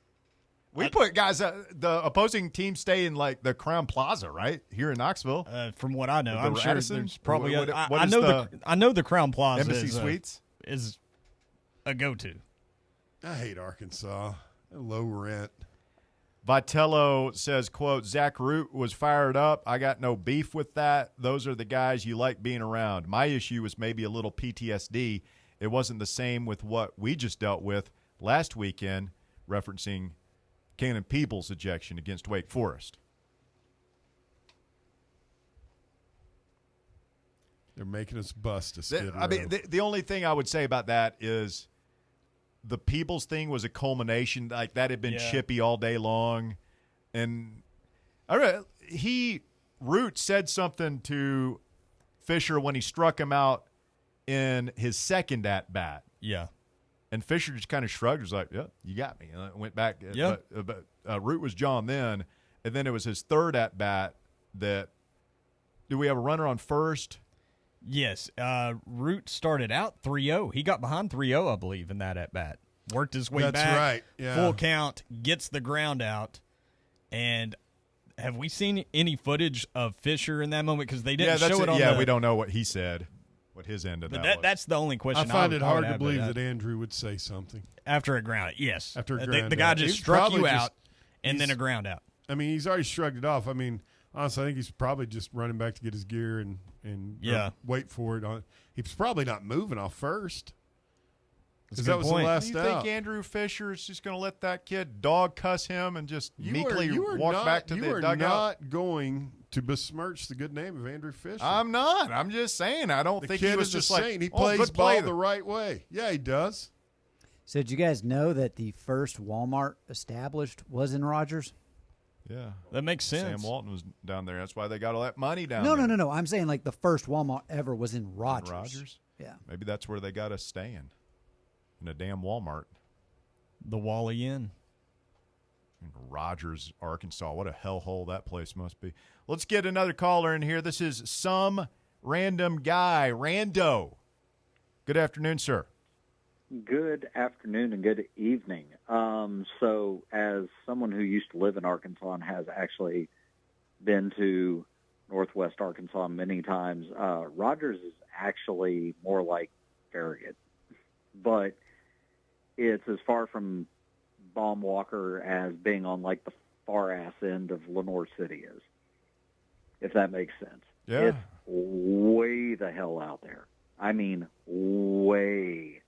We put guys. The opposing team stay in like the Crown Plaza, right here in Knoxville. From what I know, I'm sure Radisson? there's probably. I know the Crown Plaza Embassy Suites is a go-to. I hate Arkansas. Low rent. Vitello says, quote, Zach Root was fired up. I got no beef with that. Those are the guys you like being around. My issue was maybe a little PTSD. It wasn't the same with what we just dealt with last weekend, referencing Cannon Peebles' ejection against Wake Forest. They're making us bust a Skid Row. I mean, the only thing I would say about that is the Peebles thing was a culmination. Like, that had been chippy all day long. And Root said something to Fisher when he struck him out in his second at-bat. Yeah. And Fisher just kind of shrugged. Was like, yeah, you got me. And went back. Yeah. But Root was John then. And then it was his third at-bat that – do we have a runner on first? Yes. Root started out 3-0. He got behind 3-0, I believe, in that at-bat. Worked his way back. That's right. Yeah. Full count, gets the ground out. And have we seen any footage of Fisher in that moment? Because they didn't show it on Yeah, we don't know what he said, what his end of that was. That's the only question. I find it hard to believe that Andrew would say something. After a ground, yes. After a ground the guy just struck you out and then a ground out. I mean, he's already shrugged it off. I mean, honestly, I think he's probably just running back to get his gear and wait for it. He's probably not moving off first. Because that was the last out. Do you think Andrew Fisher is just going to let that kid dog cuss him and just meekly walk back to the dugout? You are not going to besmirch the good name of Andrew Fisher. I'm not. I'm just saying. I don't think he was just like, he plays ball the right way. Yeah, he does. So did you guys know that the first Walmart established was in Rogers? Yeah. That makes sense. Sam Walton was down there. That's why they got all that money down there. No. I'm saying like the first Walmart ever was in Rogers. In Rogers? Yeah. Maybe that's where they got us staying. In a damn Walmart. The Wally Inn. In Rogers, Arkansas. What a hellhole that place must be. Let's get another caller in here. This is some random guy. Rando. Good afternoon, sir. Good afternoon and good evening. So as someone who used to live in Arkansas and has actually been to Northwest Arkansas many times, Rogers is actually more like Farragut. But it's as far from Baum Walker as being on like the far ass end of Lenore City is, if that makes sense. Yeah. It's way the hell out there. I mean, way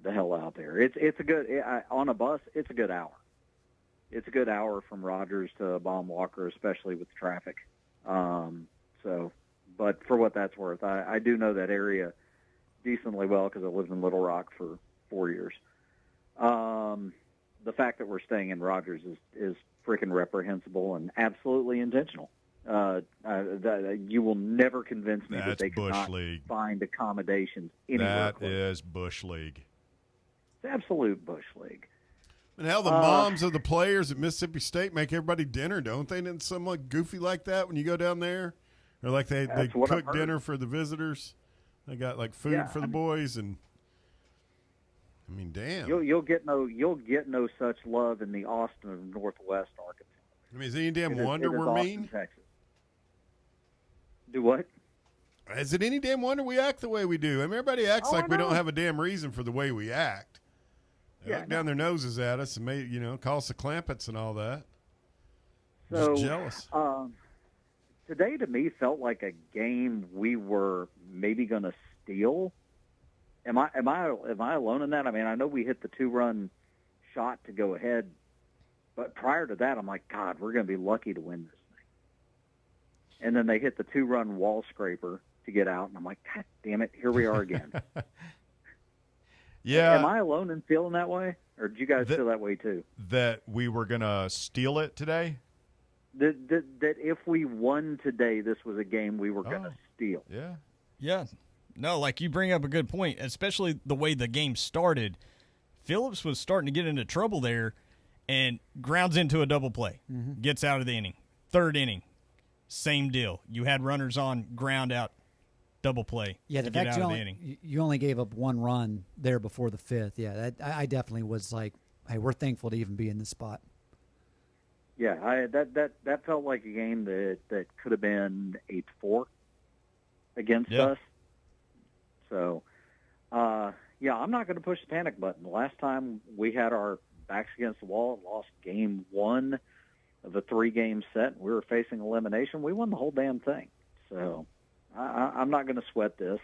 the hell out there. It's a good on a bus. It's a good hour. It's a good hour from Rogers to Baum Walker, especially with traffic. But for what that's worth, I do know that area decently well because I lived in Little Rock for 4 years. The fact that we're staying in Rogers is freaking reprehensible and absolutely intentional. You will never convince me that they could not find accommodations anywhere close. That is Bush League. It's absolute Bush League. And hell, the moms of the players at Mississippi State make everybody dinner, don't they? And somewhat goofy like that when you go down there? Or like they cook dinner for the visitors? They got like food for the boys, and I mean, damn. You'll get no such love in the Austin of Northwest Arkansas. I mean, is any damn wonder we're mean? Texas. Do what? Is it any damn wonder we act the way we do? I mean, everybody acts Oh, like I we don't know. have a damn reason for the way we act. They Yeah, look down their noses at us and call us the clampets and all that. So, Just jealous. Today to me felt like a game we were maybe going to steal. Am I alone in that? I mean, I know we hit the 2-run shot to go ahead, but prior to that, I'm like, God, we're going to be lucky to win this thing. And then they hit the 2-run wall scraper to get out, and I'm like, God damn it, here we are again. Yeah. Am I alone in feeling that way, or do you guys feel that way too? That we were going to steal it today? That if we won today, this was a game we were going to steal. Yeah. Yeah. No, like you bring up a good point, especially the way the game started. Phillips was starting to get into trouble there and grounds into a double play, gets out of the inning. Third inning, same deal. You had runners on, ground out, double play. Yeah, to the get fact out of the inning. you only gave up 1 run there before the 5th. Yeah, I definitely was like, hey, we're thankful to even be in this spot. Yeah, that felt like a game that could have been 8-4 against us. So, yeah, I'm not going to push the panic button. The last time we had our backs against the wall and lost game 1 of a 3-game set, and we were facing elimination, we won the whole damn thing. So I'm not going to sweat this.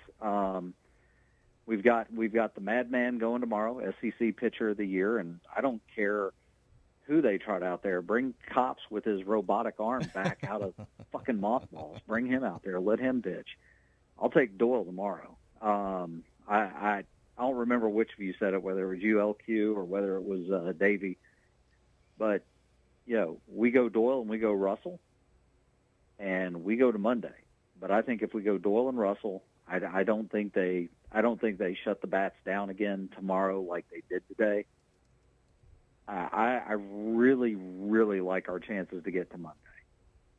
We've got the Madman going tomorrow, SEC Pitcher of the Year, and I don't care who they trot out there. Bring Cops with his robotic arm back out of fucking mothballs. Bring him out there. Let him pitch. I'll take Doyle tomorrow. I don't remember which of you said it, whether it was ULQ or whether it was Davey. But, we go Doyle and we go Russell, and we go to Monday. But I think if we go Doyle and Russell, I don't think they shut the bats down again tomorrow like they did today. I really, really like our chances to get to Monday.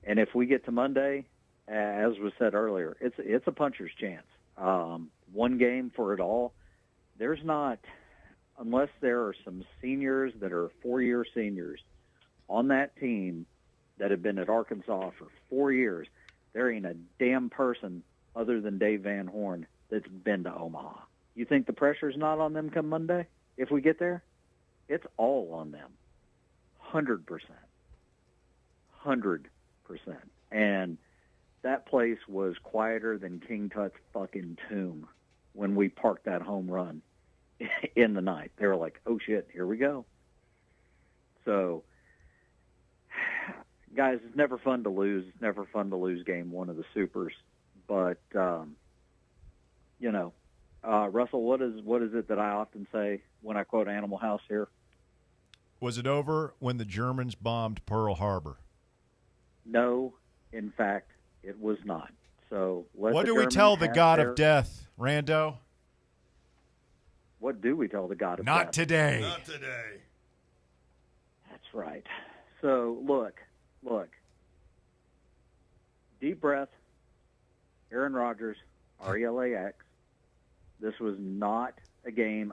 And if we get to Monday, as was said earlier, it's a puncher's chance. One game for it all. There's not, unless there are some seniors that are 4-year seniors on that team that have been at Arkansas for 4 years, there ain't a damn person other than Dave Van Horn that's been to Omaha. You think the pressure's not on them come Monday if we get there? It's all on them. 100%. 100%. And that place was quieter than King Tut's fucking tomb when we parked that home run in the night. They were like, oh, shit, here we go. So, guys, it's never fun to lose. It's never fun to lose game 1 of the Supers. But, Russell, what is it that I often say when I quote Animal House here? Was it over when the Germans bombed Pearl Harbor? No, in fact, it was not. So what do we tell the God of death, Rando? What do we tell the God of death? Not today. Not today. That's right. So look. Deep breath. Aaron Rodgers, RELAX. This was not a game.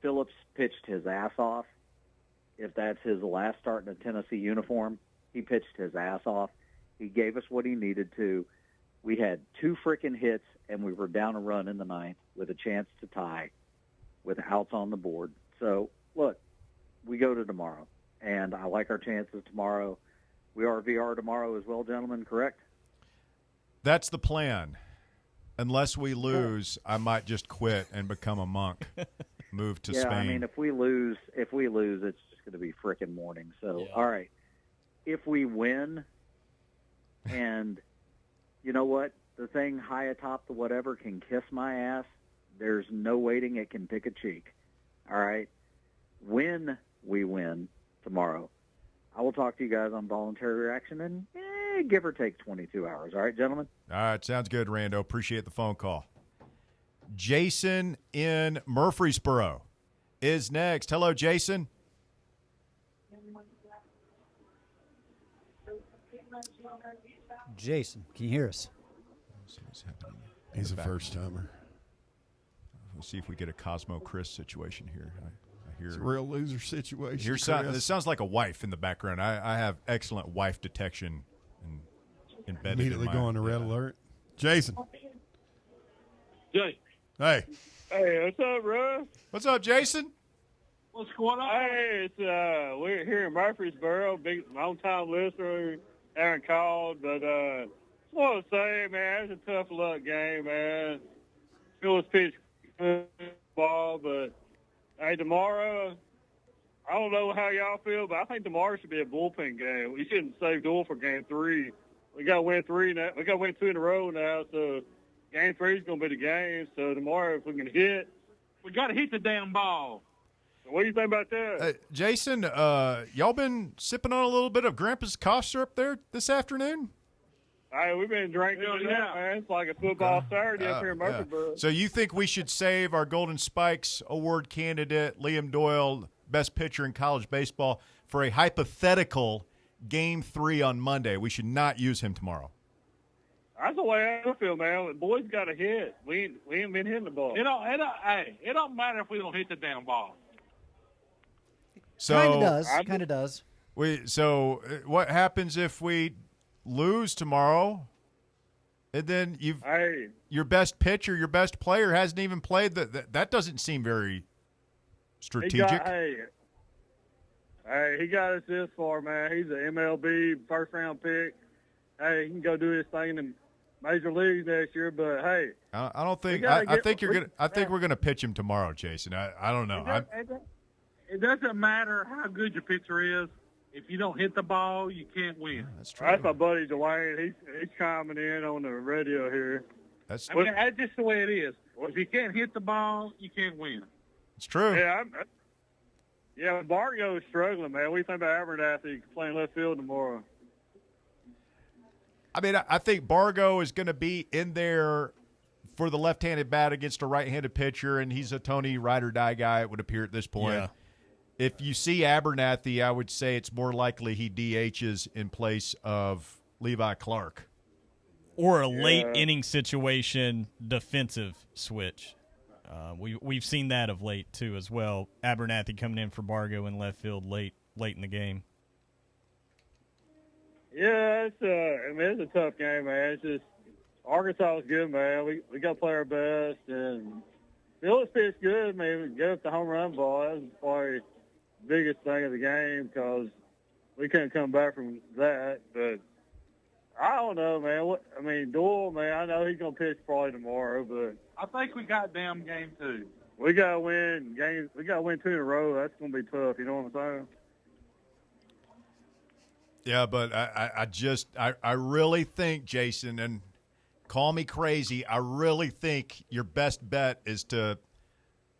Phillips pitched his ass off. If that's his last start in a Tennessee uniform, he pitched his ass off. He gave us what he needed to. We had 2 freaking hits, and we were down a run in the 9th with a chance to tie with outs on the board. So, look, we go to tomorrow, and I like our chances tomorrow. We are VR tomorrow as well, gentlemen, correct? That's the plan. Unless we lose, I might just quit and become a monk. Move to Spain. Yeah, I mean, if we lose, it's just going to be frickin' morning. So, All right. If we win, and you know what? The thing high atop the whatever can kiss my ass, there's no waiting. It can pick a cheek. All right? When we win tomorrow, I will talk to you guys on voluntary reaction in give or take 22 hours. All right, gentlemen? All right, sounds good, Rando. Appreciate the phone call. Jason in Murfreesboro is next. Hello, Jason. Jason, can you hear us? He's a first-timer. We'll see if we get a Cosmo Chris situation here. I hear It's a real loser situation. This sounds like a wife in the background. I have excellent wife detection embedded Immediately in go on to red alert. Jason. Jay. Hey. Hey, what's up, Russ? What's up, Jason? What's going on? Hey, it's we're here in Murfreesboro. Big long-time listener, haven't called, but just want to say, man, it's a tough luck game, man. Phillips pitched ball, but hey, tomorrow, I don't know how y'all feel, but I think tomorrow should be a bullpen game. We shouldn't save Doyle for game 3. We got to win 3 now. We got to win 2 in a row now, so game 3 is going to be the game. So tomorrow, if we can hit, we got to hit the damn ball. So what do you think about that? Jason, y'all been sipping on a little bit of Grandpa's cough syrup there this afternoon? Hey, we've been drinking it out, man. It's like a football Saturday up here in Murfreesboro. So you think we should save our Golden Spikes Award candidate, Liam Doyle, best pitcher in college baseball, for a hypothetical game 3 on Monday? We should not use him tomorrow. That's the way I feel, man. The boys got to hit. We ain't been hitting the ball. It don't matter if we don't hit the damn ball. So Kind of does. So what happens if we lose tomorrow, and then your best pitcher, your best player hasn't even played? That doesn't seem very strategic. He got us this far, man. He's an MLB first-round pick. Hey, he can go do his thing in Major League next year. But hey, I don't think. I think you're gonna. I think we're gonna pitch him tomorrow, Jason. I don't know. It doesn't matter how good your pitcher is. If you don't hit the ball, you can't win. That's true. That's my buddy Dwayne. He's chiming in on the radio here. That's just the way it is. If you can't hit the ball, you can't win. It's true. Yeah, Bargo is struggling, man. What do you think about Abernathy playing left field tomorrow? I mean, I think Bargo is going to be in there for the left-handed bat against a right-handed pitcher, and he's a Tony ride-or-die guy, it would appear at this point. Yeah. If you see Abernathy, I would say it's more likely he DHs in place of Levi Clark. Or a late inning situation defensive switch. We've seen that of late, too, as well. Abernathy coming in for Bargo in left field late in the game. Yeah, it's a tough game, man. It's just Arkansas is good, man. We got to play our best, and Phillips pitched good, man. We get up the home run ball. That was probably the biggest thing of the game because we couldn't come back from that. But I don't know, man. Doyle, man, I know he's gonna pitch probably tomorrow, but I think we got damn game 2. we gotta win games. We gotta win 2 in a row. That's gonna be tough. You know what I'm saying? Yeah, but I really think, Jason, and call me crazy, I really think your best bet is to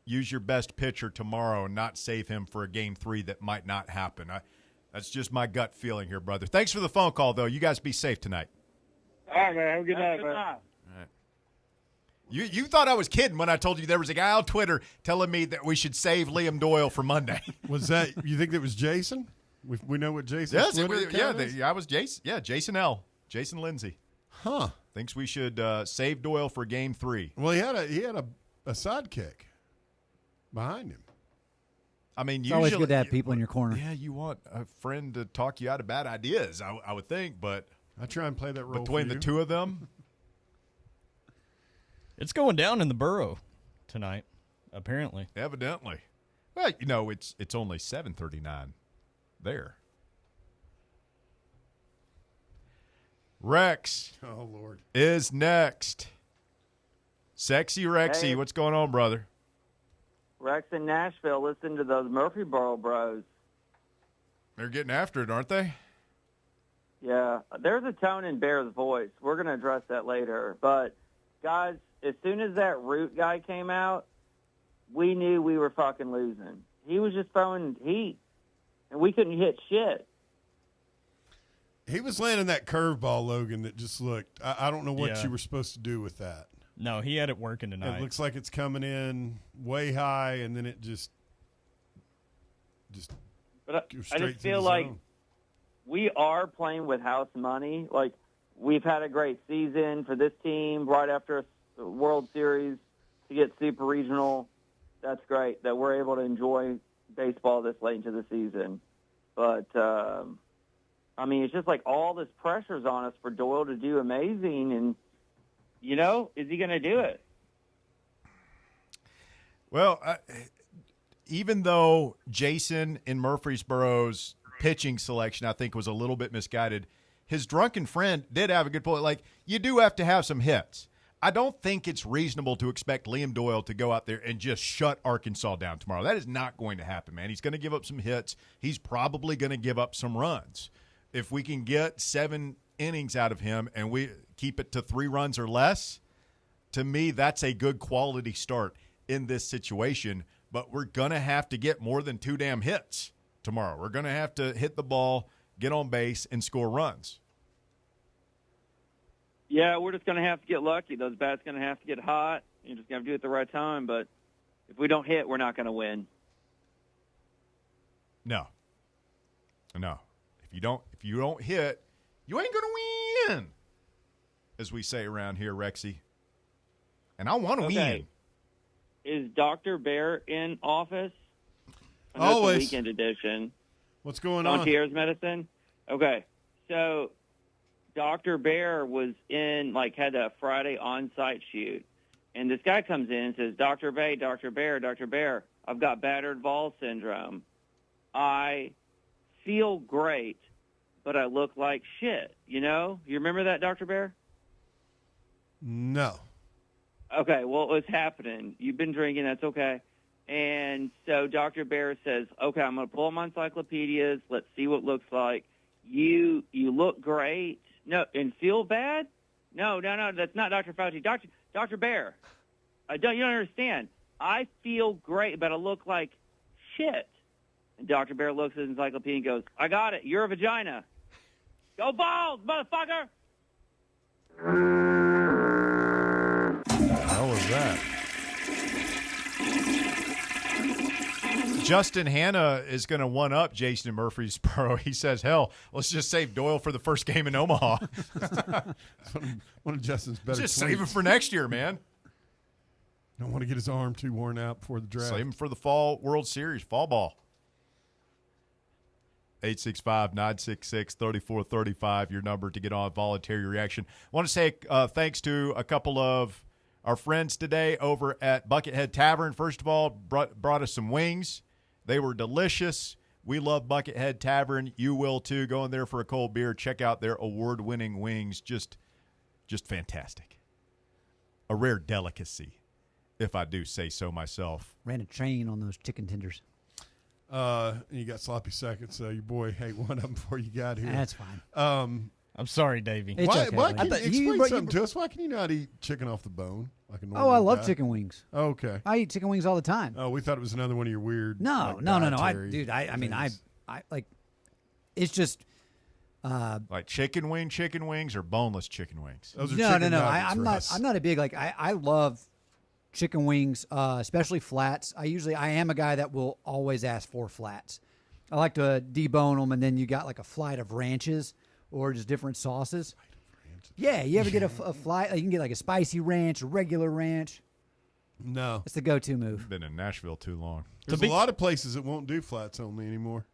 use your best pitcher tomorrow and not save him for a game 3 that might not happen. That's just my gut feeling here, brother. Thanks for the phone call, though. You guys be safe tonight. All right, man. Have a good night, man. All right. You thought I was kidding when I told you there was a guy on Twitter telling me that we should save Liam Doyle for Monday. Was that, you think that was Jason? We know what Jason is? I was Jason. Yeah, Jason L. Jason Lindsay. Huh. Thinks we should save Doyle for game 3. Well, he had a sidekick behind him. I mean, It's always good to have people in your corner. Yeah, you want a friend to talk you out of bad ideas, I would think, but I try and play that role between for the two of them. It's going down in the borough tonight, apparently. Evidently. Well, it's only 7:39 there. Rex Lord is next. Sexy Rexy, Hey. What's going on, brother? Rex in Nashville, listen to those Murfreesboro bros. They're getting after it, aren't they? Yeah, there's a tone in Bear's voice. We're going to address that later. But, guys, as soon as that Root guy came out, we knew we were fucking losing. He was just throwing heat, and we couldn't hit shit. He was landing that curveball, Logan, that just looked, I don't know what Yeah. you were supposed to do with that. No, he had it working tonight. It looks like it's coming in way high, and then it just But goes I straight just to feel the like zone. we are playing with house money. Like, we've had a great season for this team right after a World Series to get super regional. That's great that we're able to enjoy baseball this late into the season. But, it's just like all this pressure's on us for Doyle to do amazing. And, Is he going to do it? Well, even though Jason in Murfreesboro's pitching selection, I think, was a little bit misguided, his drunken friend did have a good point. Like, you do have to have some hits. I don't think it's reasonable to expect Liam Doyle to go out there and just shut Arkansas down tomorrow. That is not going to happen, man. He's going to give up some hits. He's probably going to give up some runs. If we can get 7 innings out of him and we keep it to 3 runs or less, to me, that's a good quality start in this situation. But we're going to have to get more than 2 damn hits tomorrow. We're going to have to hit the ball, get on base, and score runs. Yeah, we're just going to have to get lucky. Those bats going to have to get hot. You're just going to have to do it at the right time. But if we don't hit, we're not going to win. No. If you don't hit, you ain't going to win, as we say around here, Rexy. And I want to win. Is Dr. Bear in office? I know it's Always. the weekend edition. What's going on? Frontier's medicine? Okay. So Dr. Bear was had a Friday on-site shoot. And this guy comes in and says, Dr. Bear, I've got battered Vols syndrome. I feel great, but I look like shit. You remember that, Dr. Bear? No. Okay, well, it's happening. You've been drinking. That's okay. And so Dr. Bear says, okay, I'm going to pull up my encyclopedias. Let's see what it looks like. You look great. No, and feel bad? No, that's not Dr. Fauci. Dr. Bear, you don't understand. I feel great, but I look like shit. And Dr. Bear looks at his encyclopedia and goes, I got it. You're a vagina. Go Vols, motherfucker! How was that? Justin Hanna is going to one-up Jason in Murfreesboro. He says, hell, let's just save Doyle for the first game in Omaha. One of Justin's better Just tweets. save him for next year, man. Don't want to get his arm too worn out before the draft. Save him for the fall World Series, fall ball. 865-966-3435, your number to get on Voluntary Reaction. I want to say thanks to a couple of our friends today over at Buckethead Tavern. First of all, brought us some wings. They were delicious. We love Buckethead Tavern. You will too. Go in there for a cold beer. Check out their award-winning wings. Just fantastic. A rare delicacy, if I do say so myself. Ran a train on those chicken tenders. You got sloppy seconds, so your boy ate one of them before you got here. That's fine. I'm sorry, Davey. It's Why, okay, why buddy. can you explain something to us? Why can you not eat chicken off the bone like a normal Oh, I love guy? chicken wings. Okay. I eat chicken wings all the time. Oh, we thought it was another one of your weird. No. dietary I mean, things. I like. It's just. Like chicken wings or boneless chicken wings? Those are No. chicken nuggets, I'm Russ. not a big I love chicken wings, especially flats. I am a guy that will always ask for flats. I like to debone them, and then you got like a flight of ranches or just different sauces. Yeah, you ever get a flight? You can get like a spicy ranch, a regular ranch. No. That's the go-to move. Been in Nashville too long. There's a lot of places that won't do flats only anymore.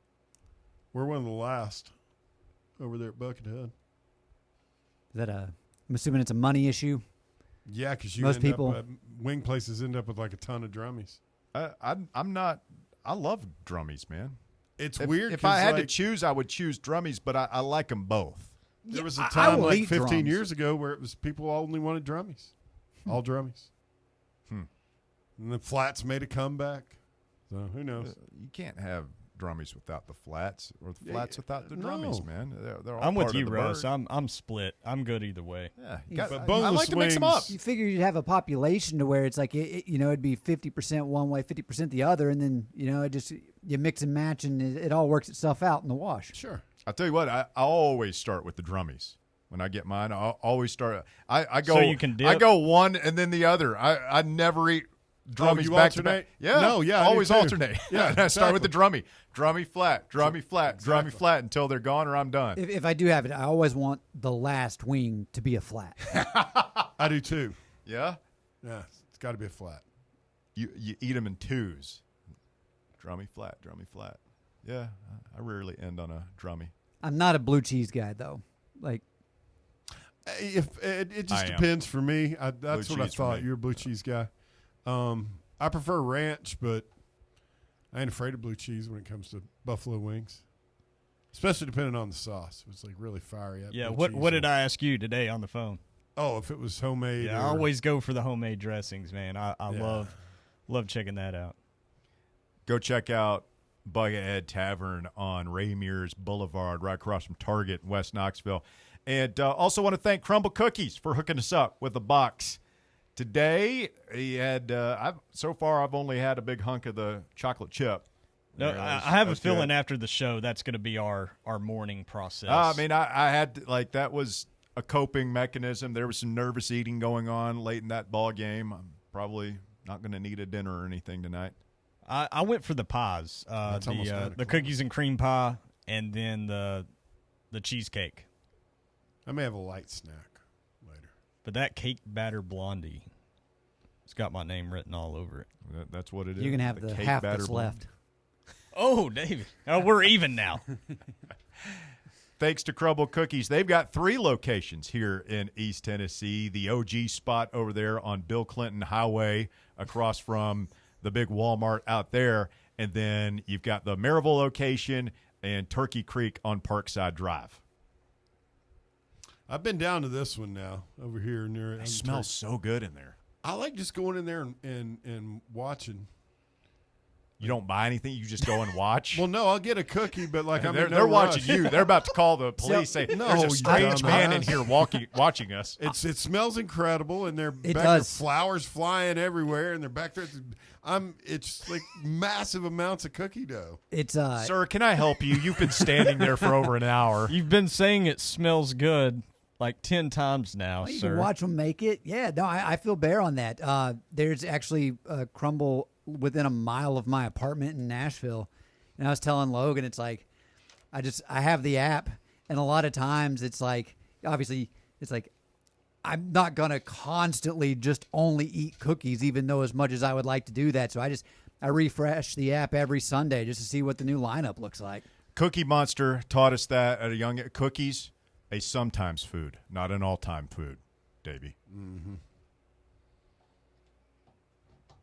We're one of the last over there at Buckethead. Is that I'm assuming it's a money issue. Yeah, because Most people- wing places end up with like a ton of drummies. I'm not. I love drummies, man. It's If- weird. If 'cause, I had to like, choose, I would choose drummies, but I like them both. there was a I time will like eat 15 drums. years ago where it was people only wanted drummies, all drummies. And the flats made a comeback. So who knows? You can't have drummies without the flats, or the Yeah, flats without the no. drummies, man. They're all I'm with part of you, the Russ. bird. I'm split. I'm good either way. Yeah, But I boneless like to mix them up. wings- You figure you'd have a population to where it's like it'd be 50% one way, 50% the other, and then it just you mix and match, and it all works itself out in the wash. Sure. I'll tell you what. I always start with the drummies. When I get mine, I'll always start. I go. So you can dip? I go one and then the other. I never eat drummies you back to alternate? back. Yeah. No, yeah, I do always too. alternate. Yeah, And I start with the exactly. drummy flat, drummy flat until they're gone or I'm done. If I do have it, I always want the last wing to be a flat. I do too. Yeah. Yeah, it's got to be a flat. You eat them in twos. Drummy flat. Yeah. I rarely end on a drummy. I'm not a blue cheese guy though. Like If it just I am. depends for me. That's Blue what I cheese for thought. me. You're a blue cheese guy. I prefer ranch, but I ain't afraid of blue cheese when it comes to buffalo wings, especially depending on the sauce. If it's like really fiery. Yeah. What did I ask you today on the phone? Oh, if it was homemade. Yeah, I always go for the homemade dressings, man. I love checking that out. Go check out Buckethead Tavern on Ray Mears Boulevard, right across from Target in West Knoxville. And also want to thank Crumble Cookies for hooking us up with a box. Today, he had I've only had a big hunk of the chocolate chip. No, I have a feeling after the show that's going to be our morning process. I mean, I had that was a coping mechanism. There was some nervous eating going on late in that ball game. I'm probably not going to need a dinner or anything tonight. I went for the pies, the cookies and cream pie, and then the cheesecake. I may have a light snack later. But that cake batter blondie, it's got my name written all over it. That's what it is. You can have the cake half batter that's left. Oh, David. Oh, we're even now. Thanks to Crumble Cookies. They've got 3 locations here in East Tennessee. The OG spot over there on Bill Clinton Highway across from the big Walmart out there. And then you've got the Maryville location and Turkey Creek on Parkside Drive. I've been down to this one now over here near. It smells so good in there. I like just going in there and watching. You don't buy anything. You just go and watch. Well, no, I'll get a cookie, but like they're watching you. They're about to call the police. Say there's a strange man in here watching us. It smells incredible, and It does. Flowers flying everywhere, and they're back there. It's like massive amounts of cookie dough. It's Sir, can I help you? You've been standing there for over an hour. You've been saying it smells good like 10 times now, you sir. can watch them make it. Yeah, no, I feel bear on that. There's actually a Crumble within a mile of my apartment in Nashville, and I was telling Logan, it's like I have the app, and a lot of times it's like obviously it's like I'm not gonna constantly just only eat cookies, even though as much as I would like to do that. So I refresh the app every Sunday just to see what the new lineup looks like. Cookie Monster taught us that at a young cookies. A sometimes food, not an all-time food, Davey. Mm-hmm.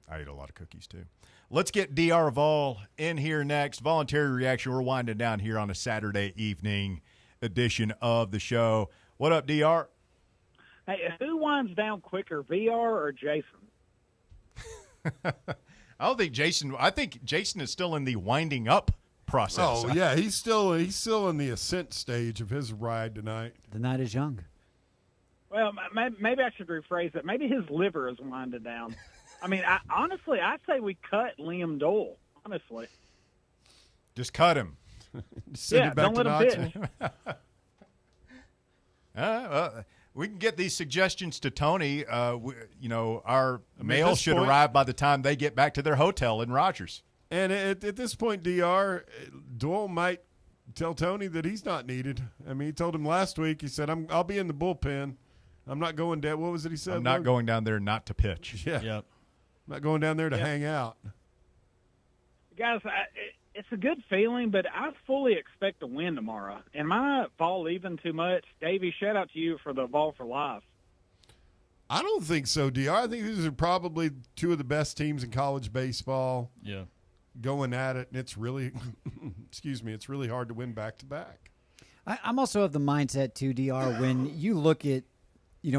I eat a lot of cookies, too. Let's get DR Vol in here next. Voluntary reaction. We're winding down here on a Saturday evening edition of the show. What up, DR? Hey, who winds down quicker, VR or Jason? I think Jason is still in the winding up process. Oh yeah, he's still in the ascent stage of his ride tonight. The night is young. Well, maybe I should rephrase it. Maybe his liver is winding down. I mean, honestly, I say we cut Liam Dole. Honestly, just cut him. Send it back don't let him pitch. We can get these suggestions to Tony. Our mail should point, arrive by the time they get back to their hotel in Rogers. And at this point, DR, Doyle might tell Tony that he's not needed. I mean, he told him last week, he said, I'll be in the bullpen. I'm not going down. What was it he said? I'm not going down there not to pitch. Yeah. Yep. I'm not going down there to hang out. Guys, it's a good feeling, but I fully expect to win tomorrow. Am I fall even too much? Davey, shout out to you for the Vol for Life. I don't think so, DR. I think these are probably two of the best teams in college baseball. Yeah. Going at it, and it's really, it's really hard to win back-to-back. I'm also of the mindset, too, DR, when you look at,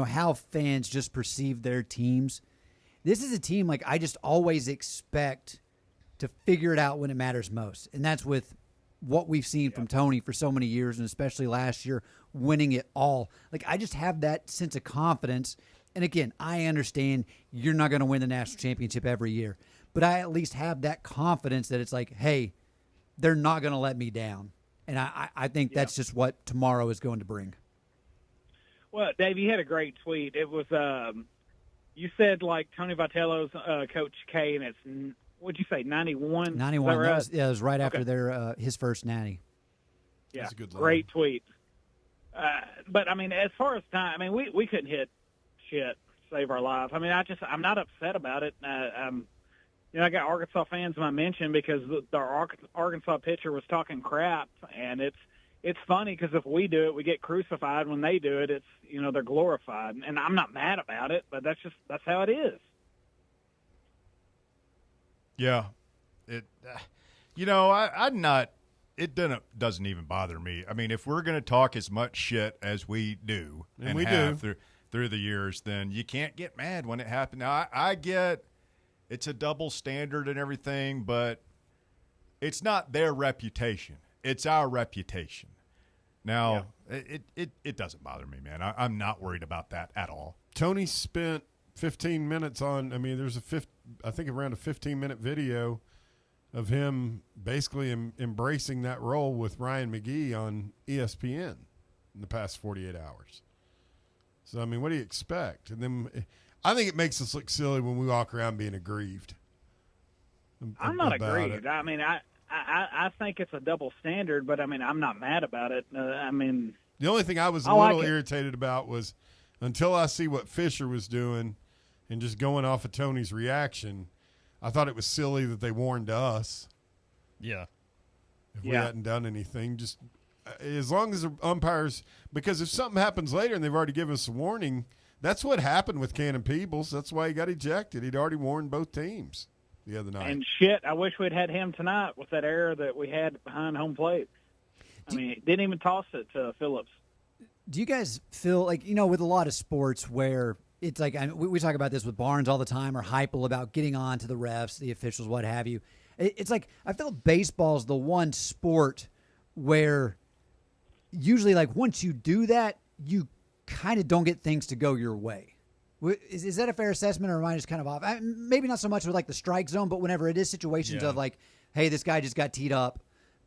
how fans just perceive their teams. This is a team, like, I just always expect to figure it out when it matters most. And that's with what we've seen from Tony for so many years, and especially last year, winning it all. Like, I just have that sense of confidence. And, again, I understand you're not going to win the national championship every year. But I at least have that confidence that it's like, hey, they're not going to let me down. And I think that's just what tomorrow is going to bring. Well, Dave, you had a great tweet. It was you said, like, Tony Vitello's Coach K, and it's, what'd you say, 91? 91. Right? That was right after their his first natty. Yeah, that's a good line. Great tweet. But, I mean, as far as time, I mean, we couldn't hit shit, save our lives. I mean, I'm not upset about it. I got Arkansas fans in my mention because the Arkansas pitcher was talking crap, and it's funny because if we do it, we get crucified. When they do it, it's, they're glorified. And I'm not mad about it, but that's how it is. Yeah. I'm not – it doesn't even bother me. I mean, if we're going to talk as much shit as we do and we have through the years, then you can't get mad when it happens. Now, I get it's a double standard and everything, but it's not their reputation. It's our reputation. Now, it doesn't bother me, man. I'm not worried about that at all. Tony spent 15 minutes on – I mean, there's I think around a 15-minute video of him basically embracing that role with Ryan McGee on ESPN in the past 48 hours. So, I mean, what do you expect? And then I think it makes us look silly when we walk around being aggrieved. I'm not aggrieved. I mean, I think it's a double standard, but, I mean, I'm not mad about it. The only thing I was a little irritated about was until I see what Fisher was doing and just going off of Tony's reaction, I thought it was silly that they warned us. Yeah. If we hadn't done anything, just as long as the umpires – because if something happens later and they've already given us a warning, that's what happened with Cannon Peebles. That's why he got ejected. He'd already warned both teams the other night. And shit, I wish we'd had him tonight with that error that we had behind home plate. I mean, he didn't even toss it to Phillips. Do you guys feel like, with a lot of sports where it's like, we talk about this with Barnes all the time, or Heupel about getting on to the refs, the officials, what have you. It's like, I feel baseball's the one sport where usually, like, once you do that, you kind of don't get things to go your way. Is that a fair assessment, or am I just kind of off? Maybe not so much with, like, the strike zone, but whenever it is situations of, like, hey, this guy just got teed up,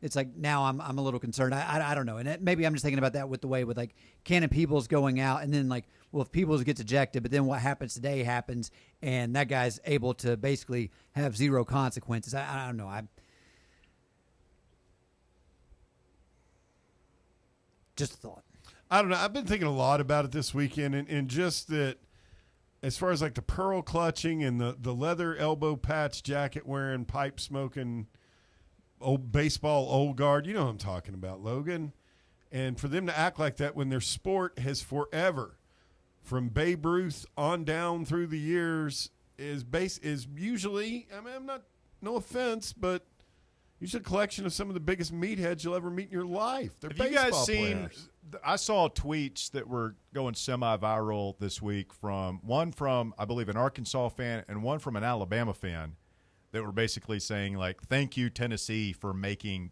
it's like now I'm a little concerned. I don't know. And maybe I'm just thinking about that with the way with, like, Cannon Peebles going out, and then, like, well, if Peebles gets ejected, but then what happens today happens, and that guy's able to basically have zero consequences. I don't know. Just a thought. I don't know. I've been thinking a lot about it this weekend, and just that as far as like the pearl clutching and the leather elbow patch jacket wearing, pipe smoking, old baseball old guard, you know what I'm talking about, Logan. And for them to act like that when their sport has forever, from Babe Ruth on down through the years, is usually, I mean, no offense, but usually a collection of some of the biggest meatheads you'll ever meet in your life. They're Have you guys baseball seen? players. I saw tweets that were going semi-viral this week from one from, I believe, an Arkansas fan and one from an Alabama fan that were basically saying, like, thank you, Tennessee, for bringing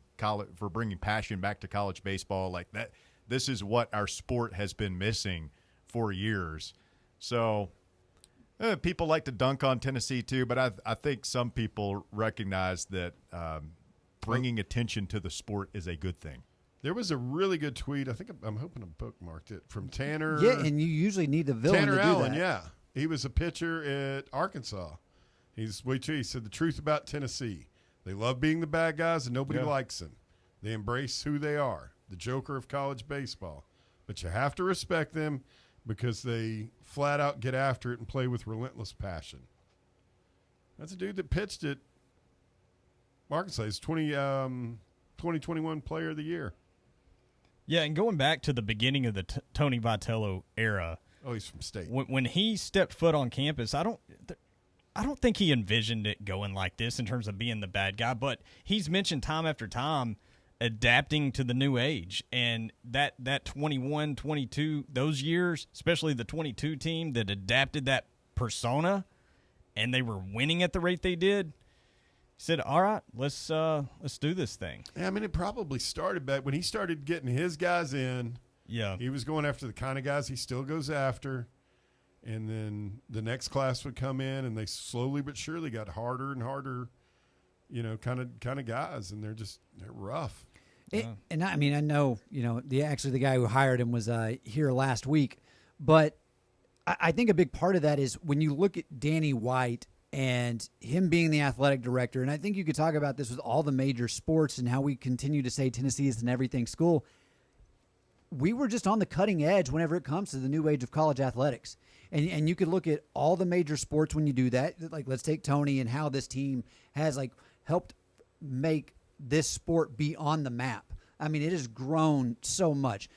passion back to college baseball. Like that, this is what our sport has been missing for years. So people like to dunk on Tennessee too, but I think some people recognize that bringing attention to the sport is a good thing. There was a really good tweet. I think I'm hoping I bookmarked it from Tanner. Yeah, and you usually need the villain Tanner to do Allen, that. yeah. He was a pitcher at Arkansas. He said the truth about Tennessee. They love being the bad guys and nobody likes them. They embrace who they are, the Joker of college baseball. But you have to respect them because they flat out get after it and play with relentless passion. That's a dude that pitched at Arkansas. He's 2021 Player of the Year. Yeah, and going back to the beginning of the Tony Vitello era. Oh, he's from State. When he stepped foot on campus, I don't think he envisioned it going like this in terms of being the bad guy, but he's mentioned time after time adapting to the new age. And that 21, 22, those years, especially the 22 team that adapted that persona and they were winning at the rate they did, said, all right, let's do this thing. Yeah, I mean, it probably started back when he started getting his guys in. Yeah. He was going after the kind of guys he still goes after. And then the next class would come in, and they slowly but surely got harder and harder, kind of guys, and they're rough. And I mean, I know, the guy who hired him was here last week, but I think a big part of that is when you look at Danny White and him being the athletic director, and I think you could talk about this with all the major sports and how we continue to say Tennessee is an everything school. We were just on the cutting edge whenever it comes to the new age of college athletics. And you could look at all the major sports when you do that. Like, let's take Tony and how this team has, like, helped make this sport be on the map. I mean, it has grown so much.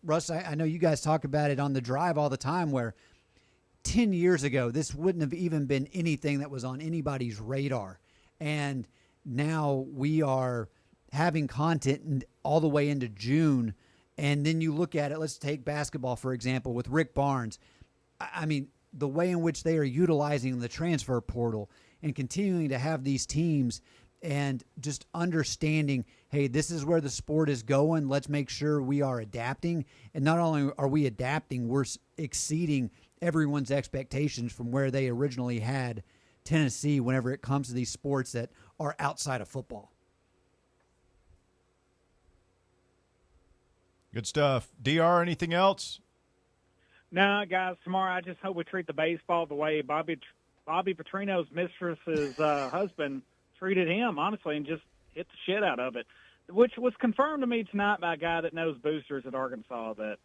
Russ, I know you guys talk about it on the drive all the time where 10 years ago, this wouldn't have even been anything that was on anybody's radar. And now we are having content all the way into June. And then you look at it, let's take basketball, for example, with Rick Barnes. I mean, the way in which they are utilizing the transfer portal and continuing to have these teams and just understanding, hey, this is where the sport is going. Let's make sure we are adapting. And not only are we adapting, we're exceeding everyone's expectations from where they originally had Tennessee whenever it comes to these sports that are outside of football. Good stuff. DR, anything else? No, guys, tomorrow I just hope we treat the baseball the way Bobby Petrino's mistress's husband treated him, honestly, and just hit the shit out of it, which was confirmed to me tonight by a guy that knows boosters at Arkansas that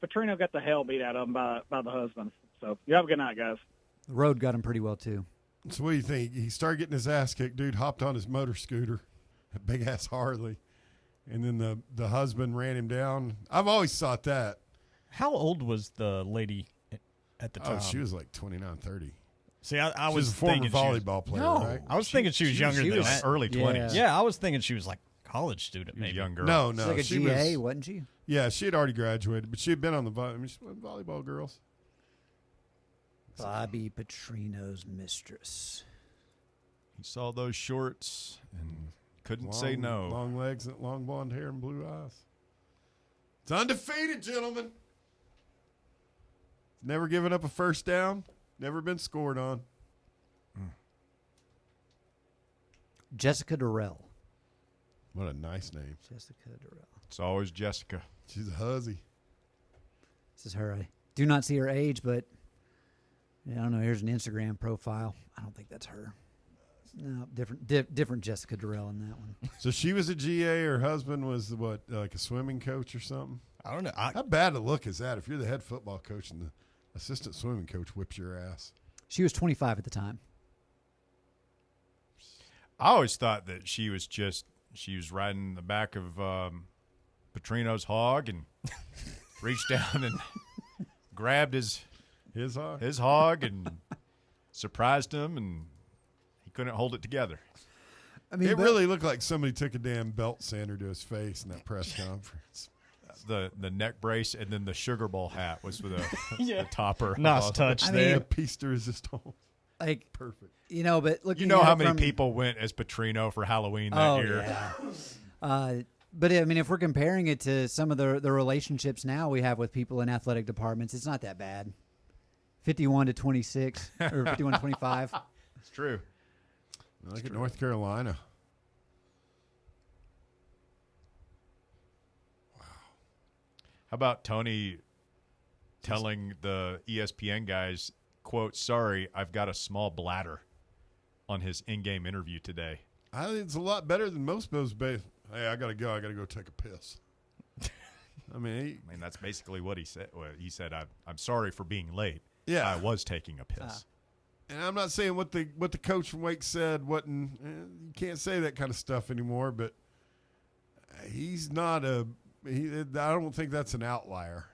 Petrino got the hell beat out of him by the husband. So you have a good night, guys. The road got him pretty well, too. So what do you think? He started getting his ass kicked. Dude hopped on his motor scooter, a big-ass Harley, and then the husband ran him down. I've always thought that. How old was the lady at the time? Oh, she was like 29, 30. See, I She was was a former thinking volleyball player, right? I was thinking she was younger than that. Early 20s. Yeah, I was thinking she was like a college student, maybe. Young girl. No, She's like a she GA, was, wasn't she? Yeah, she had already graduated, but she had been on the she's one of the volleyball girls. Bobby Petrino's mistress. He saw those shorts and couldn't say no. Long legs, and long blonde hair, and blue eyes. It's undefeated, gentlemen. Never given up a first down. Never been scored on. Jessica Durrell. What a nice name. Jessica Durrell. It's always Jessica. She's a huzzy. This is her. I do not see her age, but I don't know. Here's an Instagram profile. I don't think that's her. No, different Jessica Durrell in that one. So she was a GA. Her husband was what, like a swimming coach or something? I don't know. How bad a look is that if you're the head football coach and the assistant swimming coach whips your ass? She was 25 at the time. I always thought that she was riding the back of Petrino's hog and reached down and grabbed his hog and surprised him, and he couldn't hold it together. I mean, it really looked like somebody took a damn belt sander to his face in that press conference. The neck brace and then the sugar bowl hat was with the topper. Nice touch there. A piece de resistance. Like perfect. You know, but look, you know how many people went as Petrino for Halloween that year. Yeah. But I mean, if we're comparing it to some of the relationships now we have with people in athletic departments, it's not that bad. 51-26 or 51-25. It's true. Look at North Carolina. How about Tony telling the ESPN guys, quote, "Sorry, I've got a small bladder," on his in-game interview today? I think it's a lot better than most of those. Hey, I gotta go take a piss. I mean, that's basically what he said. Well, he said, "I'm sorry for being late. Yeah, I was taking a piss." And I'm not saying what the coach from Wake said wasn't. You can't say that kind of stuff anymore. But he's not I don't think that's an outlier.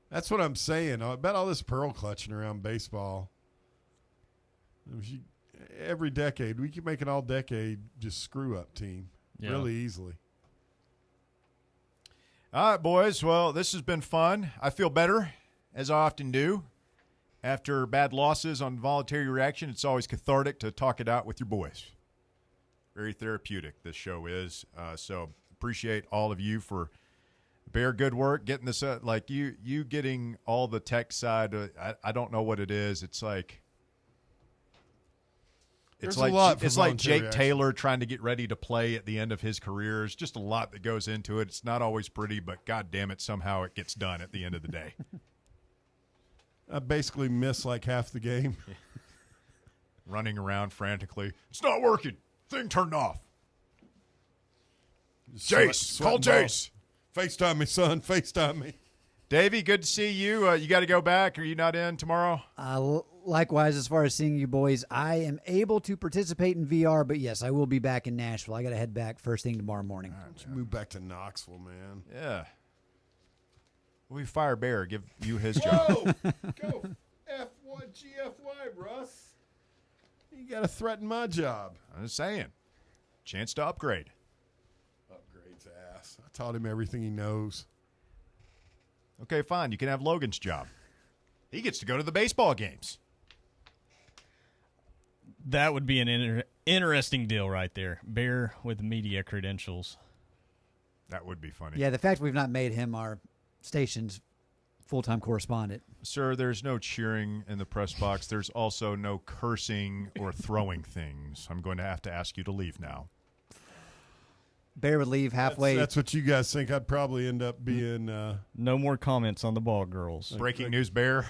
That's what I'm saying. I bet all this pearl clutching around baseball. Every decade, we can make an all-decade just screw-up team really easily. All right, boys. Well, this has been fun. I feel better, as I often do. After bad losses on Voluntary Reaction, it's always cathartic to talk it out with your boys. Very therapeutic, this show is. So appreciate all of you for Bear, good work getting this up. Like you getting all the tech side. I don't know what it is. It's like There's a lot for it's like Voluntary Jake Taylor trying to get ready to play at the end of his career. It's just a lot that goes into it. It's not always pretty, but God damn it, somehow it gets done at the end of the day. I basically miss like half the game. Running around frantically. It's not working. Thing turned off. Jace, call Jace. FaceTime me, son. FaceTime me. Davey, good to see you. You got to go back. Are you not in tomorrow? Likewise, as far as seeing you boys, I am able to participate in VR, but yes, I will be back in Nashville. I got to head back first thing tomorrow morning. Why don't you move back to Knoxville, man? Yeah. We fire Bear. Give you his job. Go F1 GFY, Russ. You got to threaten my job. I'm just saying. Chance to upgrade. Upgrades ass. I taught him everything he knows. Okay, fine. You can have Logan's job. He gets to go to the baseball games. That would be an interesting deal right there. Bear with media credentials. That would be funny. Yeah, the fact we've not made him our station's full-time correspondent. Sir, there's no cheering in the press box. There's also no cursing or throwing things. I'm going to have to ask you to leave now. Bear would leave halfway. That's what you guys think. I'd probably end up being. No more comments on the ball girls. Breaking news, Bear.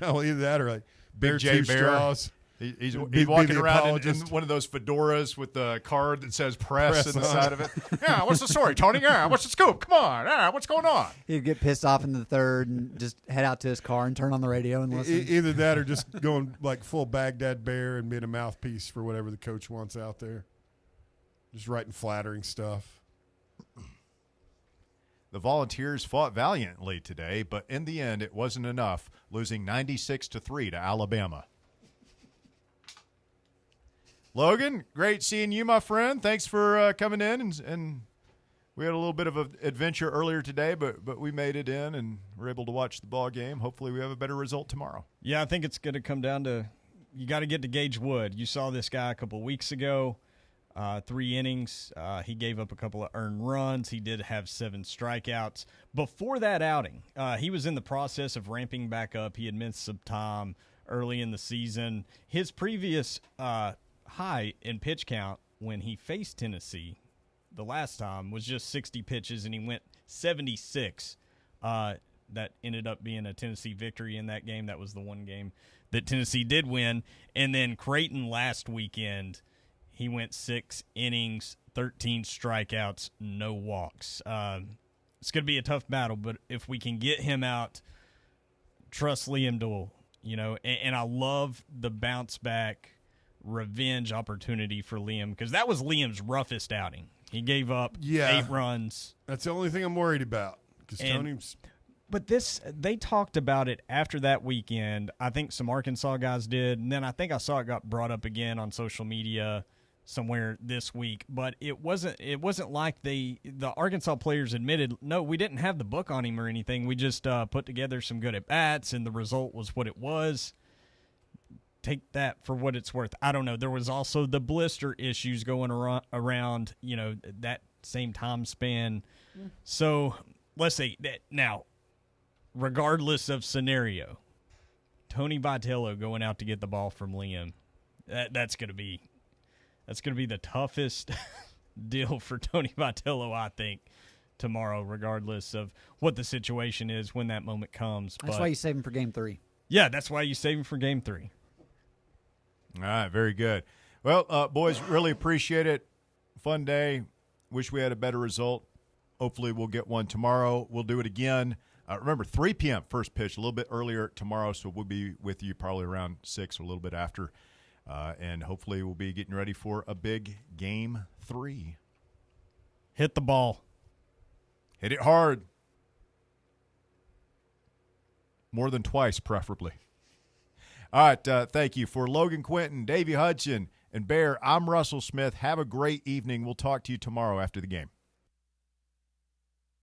No, either that or like Big J Two Bear. Straws. He's Be walking the around in apologist. one of those fedoras with the card that says press on the on side of it. Yeah, what's the story, Tony? Yeah, what's the scoop? Come on. Yeah, what's going on? He'd get pissed off in the third and just head out to his car and turn on the radio and listen. Either that or just going like full Baghdad Bear and being a mouthpiece for whatever the coach wants out there. Just writing flattering stuff. The Volunteers fought valiantly today, but in the end, it wasn't enough, losing 96-3 to Alabama. Logan, great seeing you, my friend. Thanks for coming in, and we had a little bit of an adventure earlier today, but we made it in and were able to watch the ball game. Hopefully we have a better result tomorrow. Yeah, I think it's going to come down to you got to get to Gage Wood. You saw this guy a couple weeks ago, 3 innings. He gave up a couple of earned runs. He did have 7 strikeouts. Before that outing, he was in the process of ramping back up. He had missed some time early in the season. His previous high in pitch count when he faced Tennessee the last time was just 60 pitches, and he went 76. That ended up being a Tennessee victory in that game. That was the one game that Tennessee did win. And then Creighton last weekend, he went 6 innings, 13 strikeouts, no walks. It's going to be a tough battle, but if we can get him out, trust Liam Doyle, and I love the bounce back revenge opportunity for Liam, because that was Liam's roughest outing. He gave up 8 runs. That's the only thing I'm worried about. But they talked about it after that weekend. I think some Arkansas guys did, and then I think I saw it got brought up again on social media somewhere this week. But it wasn't like the Arkansas players admitted, no, we didn't have the book on him or anything. We just put together some good at bats, and the result was what it was. Take that for what it's worth. I don't know. There was also the blister issues going around, that same time span. Yeah. So let's say that now, regardless of scenario, Tony Vitello going out to get the ball from Liam, that's going to be the toughest deal for Tony Vitello, I think, tomorrow, regardless of what the situation is when that moment comes. That's why you save him for Game 3. Yeah, that's why you save him for Game 3. All right, very good. Well, boys, really appreciate it. Fun day. Wish we had a better result. Hopefully we'll get one tomorrow. We'll do it again. Remember, 3 p.m. first pitch, a little bit earlier tomorrow, so we'll be with you probably around 6 or a little bit after. And hopefully we'll be getting ready for a big Game 3. Hit the ball. Hit it hard. More than twice, preferably. All right, thank you. For Logan Quinton, Davey Hudson, and Bear, I'm Russell Smith. Have a great evening. We'll talk to you tomorrow after the game.